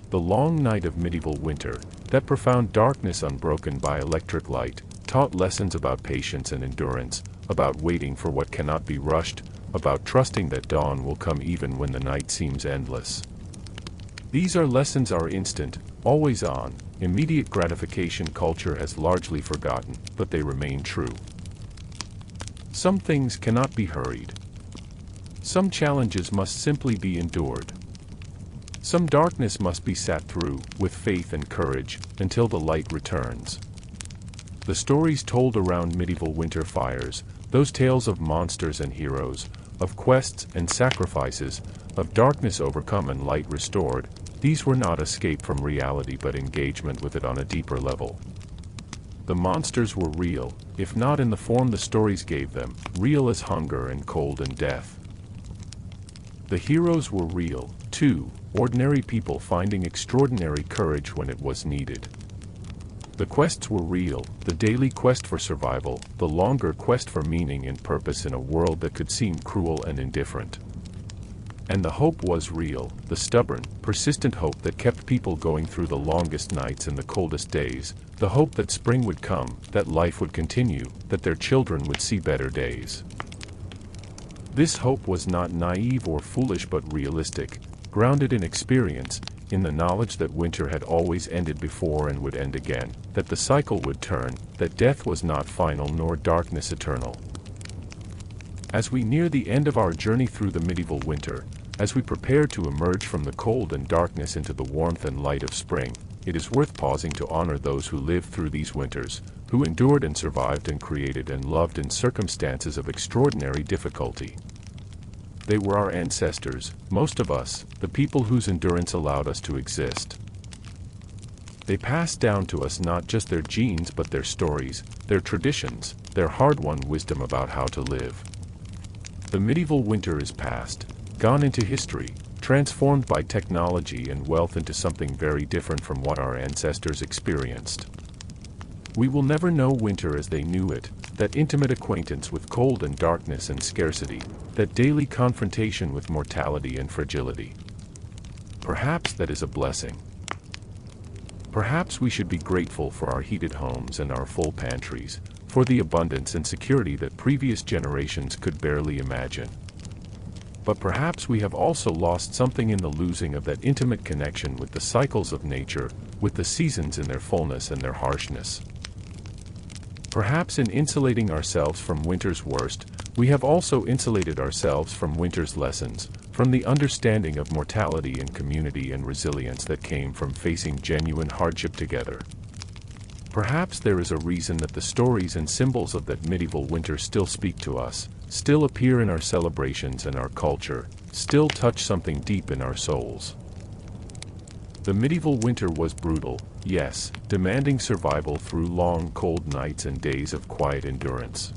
Speaker 1: The long night of medieval winter, that profound darkness unbroken by electric light, taught lessons about patience and endurance, about waiting for what cannot be rushed, about trusting that dawn will come even when the night seems endless. These are lessons our instant, always on, immediate gratification culture has largely forgotten, but they remain true. Some things cannot be hurried. Some challenges must simply be endured. Some darkness must be sat through, with faith and courage, until the light returns. The stories told around medieval winter fires, those tales of monsters and heroes, of quests and sacrifices, of darkness overcome and light restored, these were not escape from reality but engagement with it on a deeper level. The monsters were real, if not in the form the stories gave them, real as hunger and cold and death. The heroes were real, too, ordinary people finding extraordinary courage when it was needed. The quests were real, the daily quest for survival, the longer quest for meaning and purpose in a world that could seem cruel and indifferent. And the hope was real, the stubborn, persistent hope that kept people going through the longest nights and the coldest days, the hope that spring would come, that life would continue, that their children would see better days. This hope was not naive or foolish but realistic, grounded in experience, in the knowledge that winter had always ended before and would end again, that the cycle would turn, that death was not final nor darkness eternal. As we near the end of our journey through the medieval winter, as we prepare to emerge from the cold and darkness into the warmth and light of spring, it is worth pausing to honor those who lived through these winters, who endured and survived and created and loved in circumstances of extraordinary difficulty. They were our ancestors, most of us, the people whose endurance allowed us to exist. They passed down to us not just their genes but their stories, their traditions, their hard-won wisdom about how to live. The medieval winter is past, gone into history, transformed by technology and wealth into something very different from what our ancestors experienced. We will never know winter as they knew it, that intimate acquaintance with cold and darkness and scarcity, that daily confrontation with mortality and fragility. Perhaps that is a blessing. Perhaps we should be grateful for our heated homes and our full pantries, for the abundance and security that previous generations could barely imagine. But perhaps we have also lost something in the losing of that intimate connection with the cycles of nature, with the seasons in their fullness and their harshness. Perhaps in insulating ourselves from winter's worst, we have also insulated ourselves from winter's lessons, from the understanding of mortality and community and resilience that came from facing genuine hardship together. Perhaps there is a reason that the stories and symbols of that medieval winter still speak to us, still appear in our celebrations and our culture, still touch something deep in our souls. The medieval winter was brutal, yes, demanding survival through long cold nights and days of quiet endurance.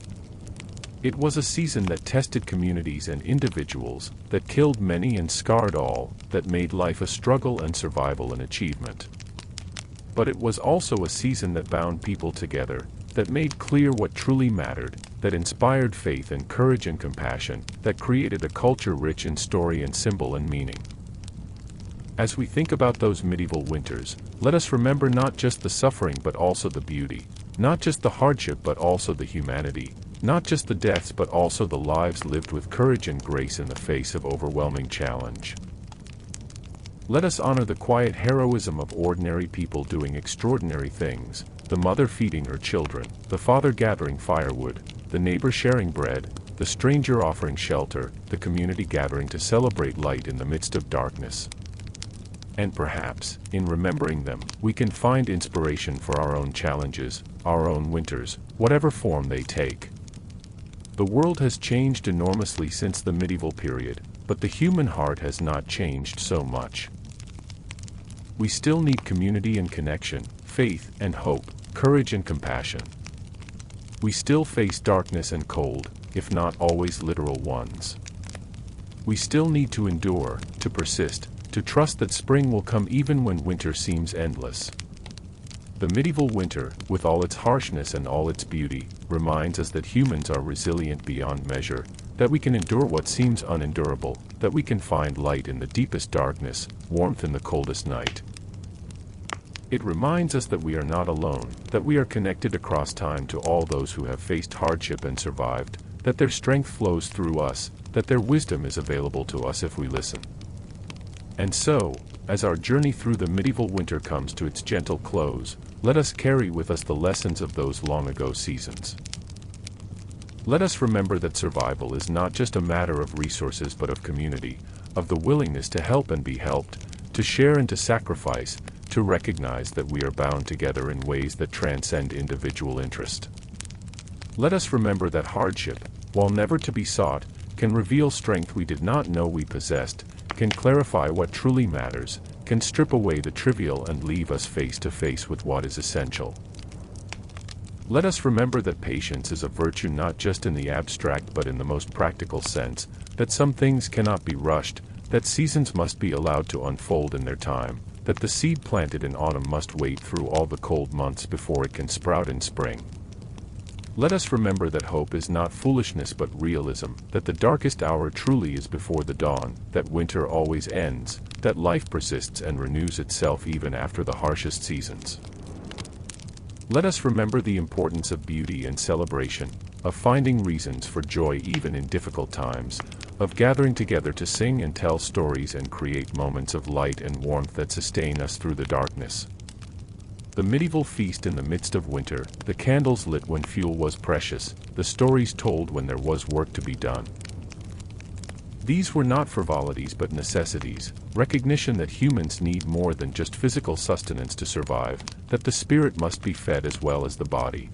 Speaker 1: It was a season that tested communities and individuals, that killed many and scarred all, that made life a struggle and survival an achievement. But it was also a season that bound people together, that made clear what truly mattered, that inspired faith and courage and compassion, that created a culture rich in story and symbol and meaning. As we think about those medieval winters, let us remember not just the suffering but also the beauty, not just the hardship but also the humanity, not just the deaths but also the lives lived with courage and grace in the face of overwhelming challenge. Let us honor the quiet heroism of ordinary people doing extraordinary things, the mother feeding her children, the father gathering firewood, the neighbor sharing bread, the stranger offering shelter, the community gathering to celebrate light in the midst of darkness. And perhaps, in remembering them, we can find inspiration for our own challenges, our own winters, whatever form they take. The world has changed enormously since the medieval period, but the human heart has not changed so much. We still need community and connection, faith and hope, courage and compassion. We still face darkness and cold, if not always literal ones. We still need to endure, to persist, to trust that spring will come even when winter seems endless. The medieval winter, with all its harshness and all its beauty, reminds us that humans are resilient beyond measure, that we can endure what seems unendurable, that we can find light in the deepest darkness, warmth in the coldest night. It reminds us that we are not alone, that we are connected across time to all those who have faced hardship and survived, that their strength flows through us, that their wisdom is available to us if we listen. And so, as our journey through the medieval winter comes to its gentle close, let us carry with us the lessons of those long-ago seasons. Let us remember that survival is not just a matter of resources but of community, of the willingness to help and be helped, to share and to sacrifice, to recognize that we are bound together in ways that transcend individual interest. Let us remember that hardship, while never to be sought, can reveal strength we did not know we possessed, can clarify what truly matters, can strip away the trivial and leave us face to face with what is essential. Let us remember that patience is a virtue not just in the abstract but in the most practical sense, that some things cannot be rushed, that seasons must be allowed to unfold in their time, that the seed planted in autumn must wait through all the cold months before it can sprout in spring. Let us remember that hope is not foolishness but realism, that the darkest hour truly is before the dawn, that winter always ends, that life persists and renews itself even after the harshest seasons. Let us remember the importance of beauty and celebration, of finding reasons for joy even in difficult times, of gathering together to sing and tell stories and create moments of light and warmth that sustain us through the darkness. The medieval feast in the midst of winter, the candles lit when fuel was precious, the stories told when there was work to be done. These were not frivolities but necessities, recognition that humans need more than just physical sustenance to survive, that the spirit must be fed as well as the body.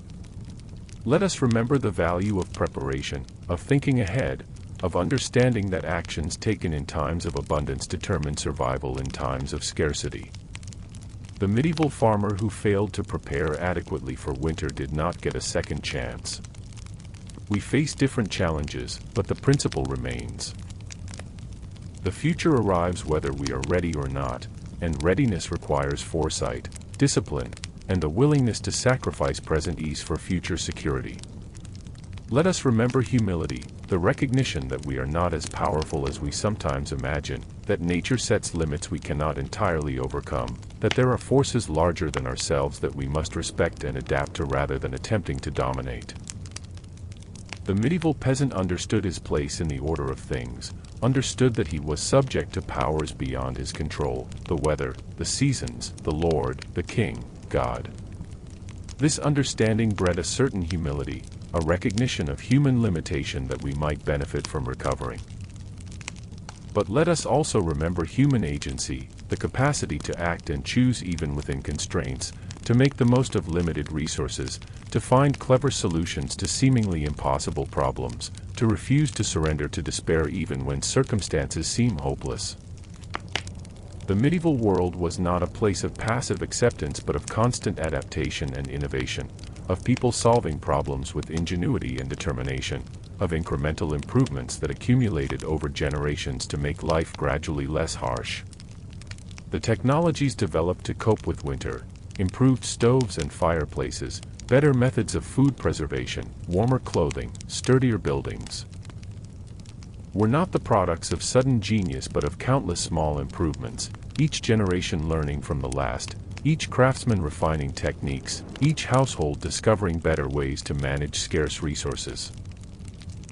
Speaker 1: Let us remember the value of preparation, of thinking ahead, of understanding that actions taken in times of abundance determine survival in times of scarcity. The medieval farmer who failed to prepare adequately for winter did not get a second chance. We face different challenges, but the principle remains. The future arrives whether we are ready or not, and readiness requires foresight, discipline, and the willingness to sacrifice present ease for future security. Let us remember humility, the recognition that we are not as powerful as we sometimes imagine, that nature sets limits we cannot entirely overcome, that there are forces larger than ourselves that we must respect and adapt to rather than attempting to dominate. The medieval peasant understood his place in the order of things, understood that he was subject to powers beyond his control, the weather, the seasons, the Lord, the King, God. This understanding bred a certain humility, a recognition of human limitation that we might benefit from recovering. But let us also remember human agency, the capacity to act and choose even within constraints, to make the most of limited resources, to find clever solutions to seemingly impossible problems, to refuse to surrender to despair even when circumstances seem hopeless. The medieval world was not a place of passive acceptance but of constant adaptation and innovation, of people solving problems with ingenuity and determination, of incremental improvements that accumulated over generations to make life gradually less harsh. The technologies developed to cope with winter, improved stoves and fireplaces, better methods of food preservation, warmer clothing, sturdier buildings, were not the products of sudden genius but of countless small improvements, each generation learning from the last, each craftsman refining techniques, each household discovering better ways to manage scarce resources.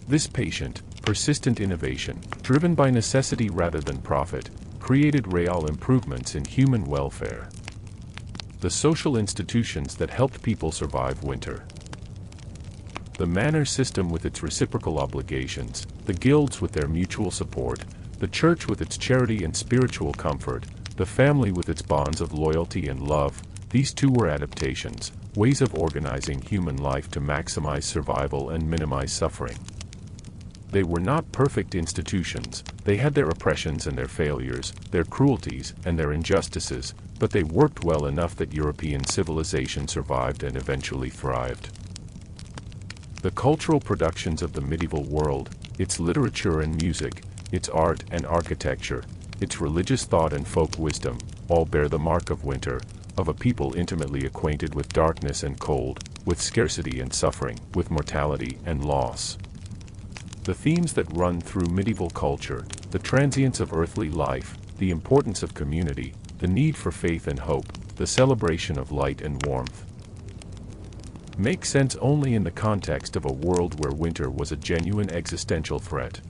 Speaker 1: This patient, persistent innovation, driven by necessity rather than profit, created real improvements in human welfare. The social institutions that helped people survive winter. The manor system with its reciprocal obligations, the guilds with their mutual support, the church with its charity and spiritual comfort, the family with its bonds of loyalty and love, these too were adaptations, ways of organizing human life to maximize survival and minimize suffering. They were not perfect institutions, they had their oppressions and their failures, their cruelties and their injustices, but they worked well enough that European civilization survived and eventually thrived. The cultural productions of the medieval world, its literature and music, its art and architecture, its religious thought and folk wisdom, all bear the mark of winter, of a people intimately acquainted with darkness and cold, with scarcity and suffering, with mortality and loss. The themes that run through medieval culture, the transience of earthly life, the importance of community, the need for faith and hope, the celebration of light and warmth, make sense only in the context of a world where winter was a genuine existential threat.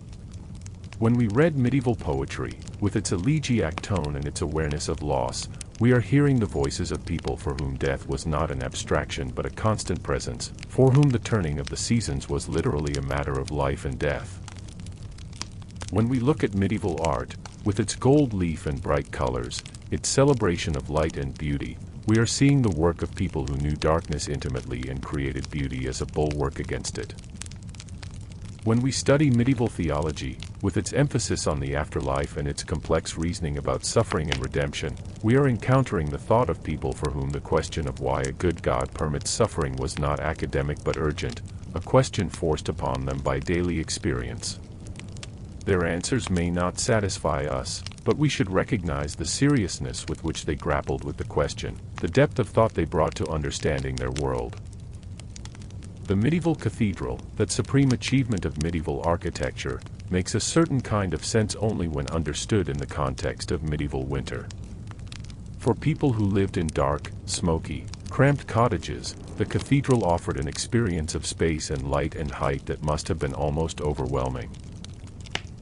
Speaker 1: When we read medieval poetry, with its elegiac tone and its awareness of loss, we are hearing the voices of people for whom death was not an abstraction but a constant presence, for whom the turning of the seasons was literally a matter of life and death. When we look at medieval art, with its gold leaf and bright colors, its celebration of light and beauty, we are seeing the work of people who knew darkness intimately and created beauty as a bulwark against it. When we study medieval theology, with its emphasis on the afterlife and its complex reasoning about suffering and redemption, we are encountering the thought of people for whom the question of why a good God permits suffering was not academic but urgent, a question forced upon them by daily experience. Their answers may not satisfy us, but we should recognize the seriousness with which they grappled with the question, the depth of thought they brought to understanding their world. The medieval cathedral, that supreme achievement of medieval architecture, makes a certain kind of sense only when understood in the context of medieval winter. For people who lived in dark, smoky, cramped cottages, the cathedral offered an experience of space and light and height that must have been almost overwhelming.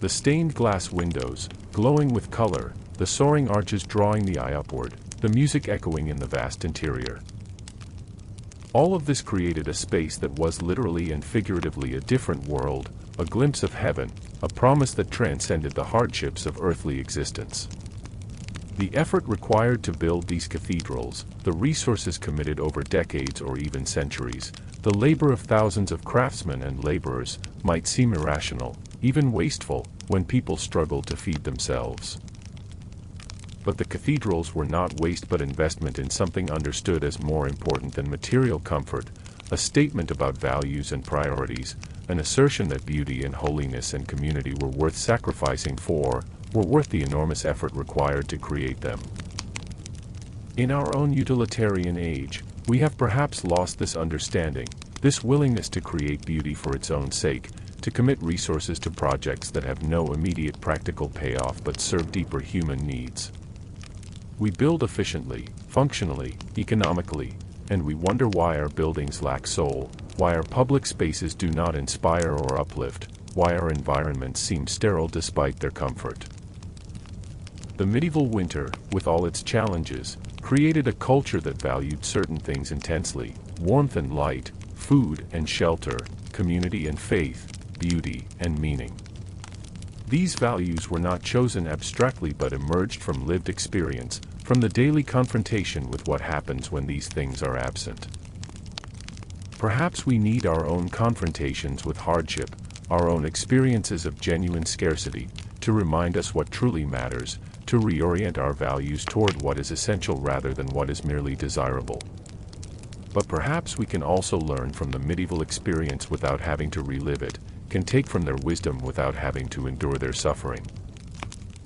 Speaker 1: The stained glass windows, glowing with color, the soaring arches drawing the eye upward, the music echoing in the vast interior. All of this created a space that was literally and figuratively a different world, a glimpse of heaven, a promise that transcended the hardships of earthly existence. The effort required to build these cathedrals, the resources committed over decades or even centuries, the labor of thousands of craftsmen and laborers, might seem irrational, even wasteful, when people struggled to feed themselves. But the cathedrals were not waste but investment in something understood as more important than material comfort, a statement about values and priorities, an assertion that beauty and holiness and community were worth sacrificing for, were worth the enormous effort required to create them. In our own utilitarian age, we have perhaps lost this understanding, this willingness to create beauty for its own sake, to commit resources to projects that have no immediate practical payoff but serve deeper human needs. We build efficiently, functionally, economically, and we wonder why our buildings lack soul, why our public spaces do not inspire or uplift, why our environments seem sterile despite their comfort. The medieval winter, with all its challenges, created a culture that valued certain things intensely: warmth and light, food and shelter, community and faith, beauty and meaning. These values were not chosen abstractly but emerged from lived experience, from the daily confrontation with what happens when these things are absent. Perhaps we need our own confrontations with hardship, our own experiences of genuine scarcity, to remind us what truly matters, to reorient our values toward what is essential rather than what is merely desirable. But perhaps we can also learn from the medieval experience without having to relive it, can take from their wisdom without having to endure their suffering.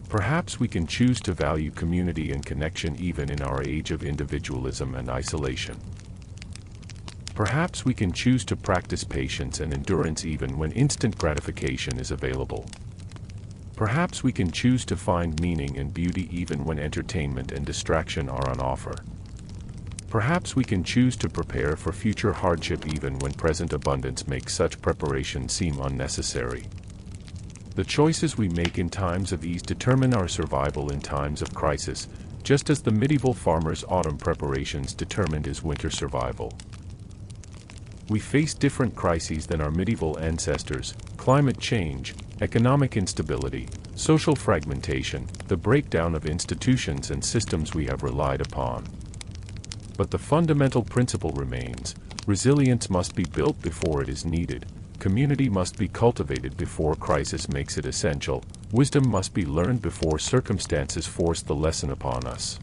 Speaker 1: Perhaps we can choose to value community and connection even in our age of individualism and isolation. Perhaps we can choose to practice patience and endurance even when instant gratification is available. Perhaps we can choose to find meaning and beauty even when entertainment and distraction are on offer. Perhaps we can choose to prepare for future hardship even when present abundance makes such preparation seem unnecessary. The choices we make in times of ease determine our survival in times of crisis, just as the medieval farmer's autumn preparations determined his winter survival. We face different crises than our medieval ancestors: climate change, economic instability, social fragmentation, the breakdown of institutions and systems we have relied upon. But the fundamental principle remains: resilience must be built before it is needed, community must be cultivated before crisis makes it essential, wisdom must be learned before circumstances force the lesson upon us.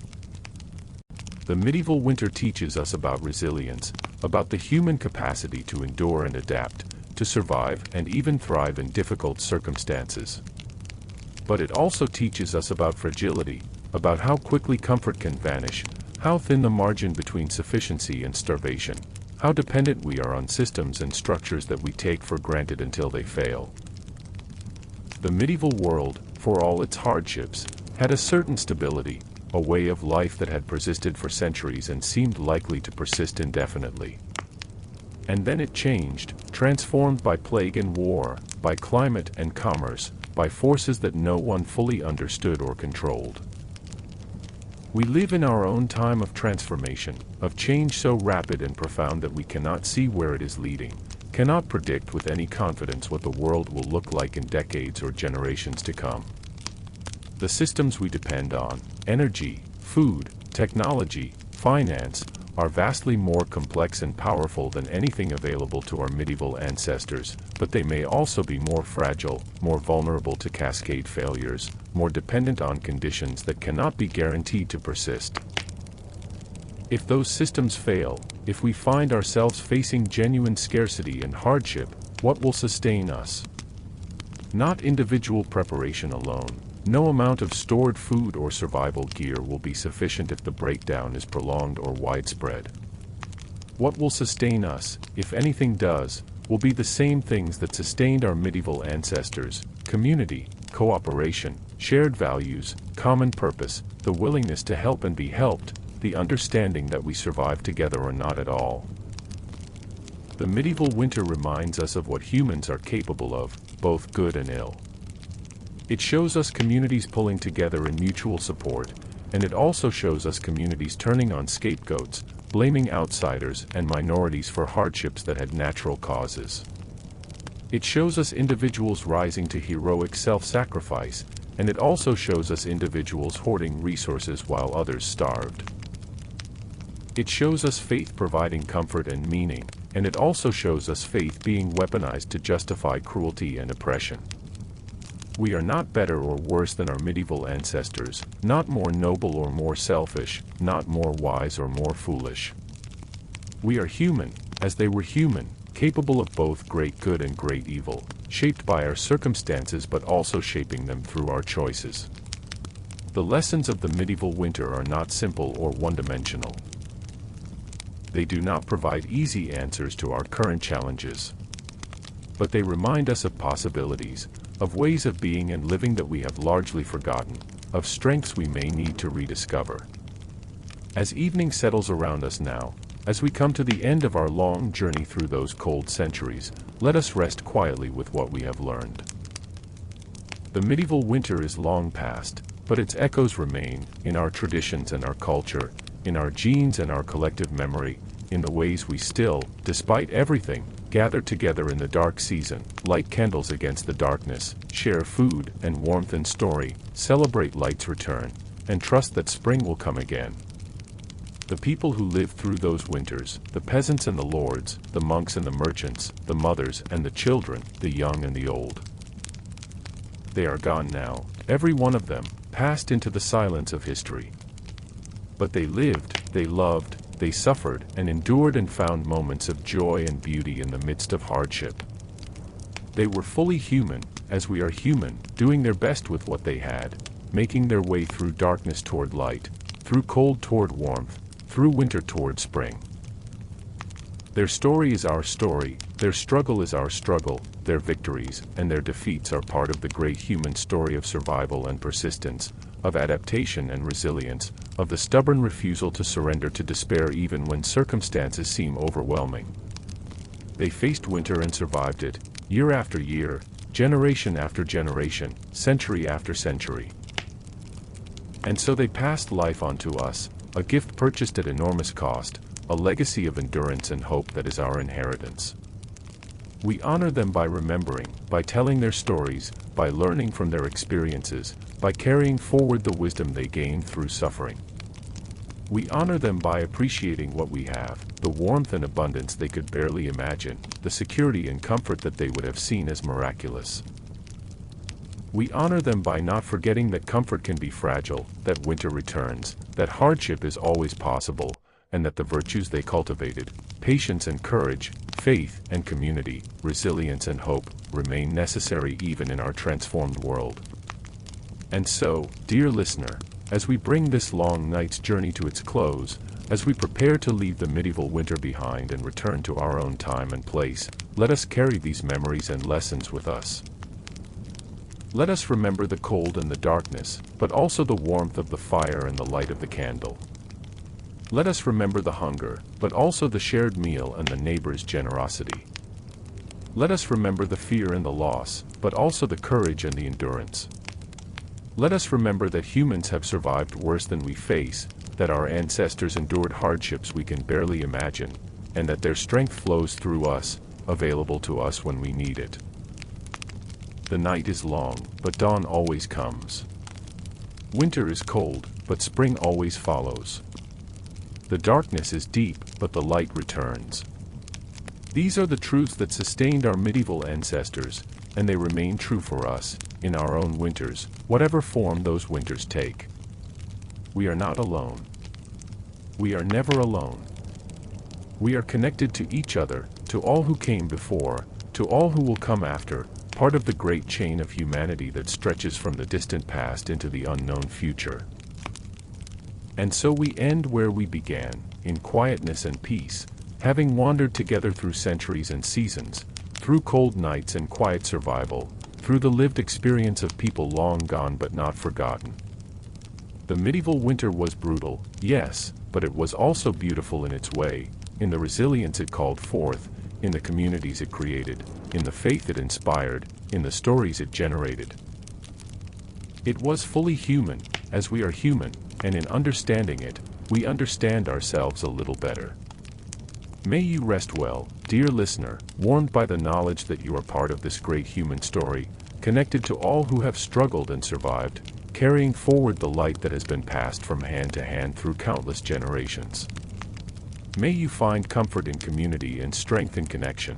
Speaker 1: The medieval winter teaches us about resilience, about the human capacity to endure and adapt, to survive and even thrive in difficult circumstances. But it also teaches us about fragility, about how quickly comfort can vanish, how thin the margin between sufficiency and starvation, how dependent we are on systems and structures that we take for granted until they fail. The medieval world, for all its hardships, had a certain stability, a way of life that had persisted for centuries and seemed likely to persist indefinitely. And then it changed, transformed by plague and war, by climate and commerce, by forces that no one fully understood or controlled. We live in our own time of transformation, of change so rapid and profound that we cannot see where it is leading, cannot predict with any confidence what the world will look like in decades or generations to come. The systems we depend on, energy, food, technology, finance, are vastly more complex and powerful than anything available to our medieval ancestors, but they may also be more fragile, more vulnerable to cascade failures, more dependent on conditions that cannot be guaranteed to persist. If those systems fail, if we find ourselves facing genuine scarcity and hardship, what will sustain us? Not individual preparation alone. No amount of stored food or survival gear will be sufficient if the breakdown is prolonged or widespread. What will sustain us, if anything does, will be the same things that sustained our medieval ancestors: community, cooperation, shared values, common purpose, the willingness to help and be helped, the understanding that we survive together or not at all. The medieval winter reminds us of what humans are capable of, both good and ill. It shows us communities pulling together in mutual support, and it also shows us communities turning on scapegoats, blaming outsiders and minorities for hardships that had natural causes. It shows us individuals rising to heroic self-sacrifice, and it also shows us individuals hoarding resources while others starved. It shows us faith providing comfort and meaning, and it also shows us faith being weaponized to justify cruelty and oppression. We are not better or worse than our medieval ancestors, not more noble or more selfish, not more wise or more foolish. We are human, as they were human, capable of both great good and great evil, shaped by our circumstances but also shaping them through our choices. The lessons of the medieval winter are not simple or one-dimensional. They do not provide easy answers to our current challenges. But they remind us of possibilities, of ways of being and living that we have largely forgotten, of strengths we may need to rediscover. As evening settles around us now, as we come to the end of our long journey through those cold centuries, let us rest quietly with what we have learned. The medieval winter is long past, but its echoes remain, in our traditions and our culture, in our genes and our collective memory, in the ways we still, despite everything, gather together in the dark season, light candles against the darkness, share food and warmth and story, celebrate light's return, and trust that spring will come again. The people who lived through those winters, the peasants and the lords, the monks and the merchants, the mothers and the children, the young and the old. They are gone now, every one of them, passed into the silence of history. But they lived, they loved, they suffered and endured and found moments of joy and beauty in the midst of hardship. They were fully human, as we are human, doing their best with what they had, making their way through darkness toward light, through cold toward warmth, through winter toward spring. Their story is our story, Their struggle is our struggle, their victories and their defeats are part of the great human story of survival and persistence, of adaptation and resilience, of the stubborn refusal to surrender to despair even when circumstances seem overwhelming. They faced winter and survived it, year after year, generation after generation, century after century. And so they passed life on to us, a gift purchased at enormous cost, a legacy of endurance and hope that is our inheritance. We honor them by remembering, by telling their stories, by learning from their experiences, by carrying forward the wisdom they gained through suffering. We honor them by appreciating what we have, the warmth and abundance they could barely imagine, the security and comfort that they would have seen as miraculous. We honor them by not forgetting that comfort can be fragile, that winter returns, that hardship is always possible, and that the virtues they cultivated, patience and courage, faith and community, resilience and hope, remain necessary even in our transformed world. And so, dear listener, as we bring this long night's journey to its close, as we prepare to leave the medieval winter behind and return to our own time and place, let us carry these memories and lessons with us. Let us remember the cold and the darkness, but also the warmth of the fire and the light of the candle. Let us remember the hunger, but also the shared meal and the neighbor's generosity. Let us remember the fear and the loss, but also the courage and the endurance. Let us remember that humans have survived worse than we face, that our ancestors endured hardships we can barely imagine, and that their strength flows through us, available to us when we need it. The night is long, but dawn always comes. Winter is cold, but spring always follows. The darkness is deep, but the light returns. These are the truths that sustained our medieval ancestors, and they remain true for us, in our own winters, whatever form those winters take. We are not alone. We are never alone. We are connected to each other, to all who came before, to all who will come after, part of the great chain of humanity that stretches from the distant past into the unknown future. And so we end where we began, in quietness and peace, having wandered together through centuries and seasons, through cold nights and quiet survival, through the lived experience of people long gone but not forgotten. The medieval winter was brutal, yes, but it was also beautiful in its way, in the resilience it called forth, in the communities it created, in the faith it inspired, in the stories it generated. It was fully human, as we are human, and in understanding it, we understand ourselves a little better. May you rest well, dear listener, warmed by the knowledge that you are part of this great human story, connected to all who have struggled and survived, carrying forward the light that has been passed from hand to hand through countless generations. May you find comfort in community and strength in connection.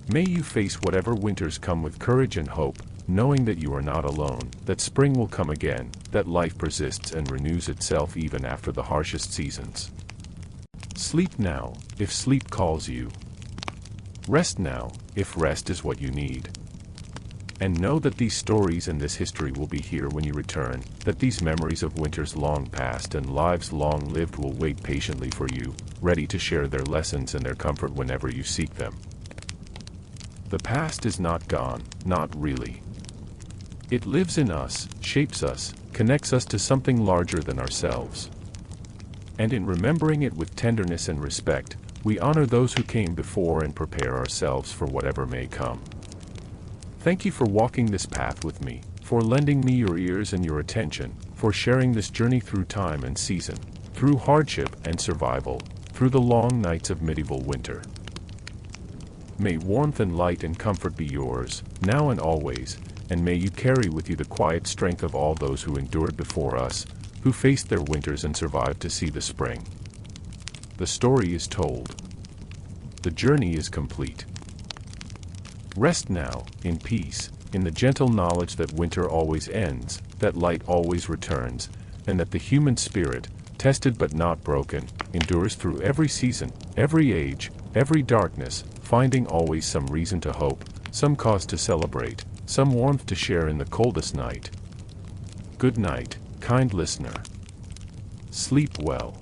Speaker 1: May you face whatever winters come with courage and hope, knowing that you are not alone, that spring will come again, that life persists and renews itself even after the harshest seasons. Sleep now, if sleep calls you. Rest now, if rest is what you need. And know that these stories and this history will be here when you return, that these memories of winters long past and lives long lived will wait patiently for you, ready to share their lessons and their comfort whenever you seek them. The past is not gone, not really. It lives in us, shapes us, connects us to something larger than ourselves. And in remembering it with tenderness and respect, we honor those who came before and prepare ourselves for whatever may come. Thank you for walking this path with me, for lending me your ears and your attention, for sharing this journey through time and season, through hardship and survival, through the long nights of medieval winter. May warmth and light and comfort be yours, now and always, and may you carry with you the quiet strength of all those who endured before us, who faced their winters and survived to see the spring. The story is told. The journey is complete. Rest now, in peace, in the gentle knowledge that winter always ends, that light always returns, and that the human spirit, tested but not broken, endures through every season, every age, every darkness, finding always some reason to hope, some cause to celebrate, some warmth to share in the coldest night. Good night, kind listener. Sleep well.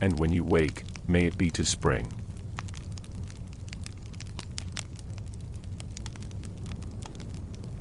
Speaker 1: And when you wake, may it be to spring.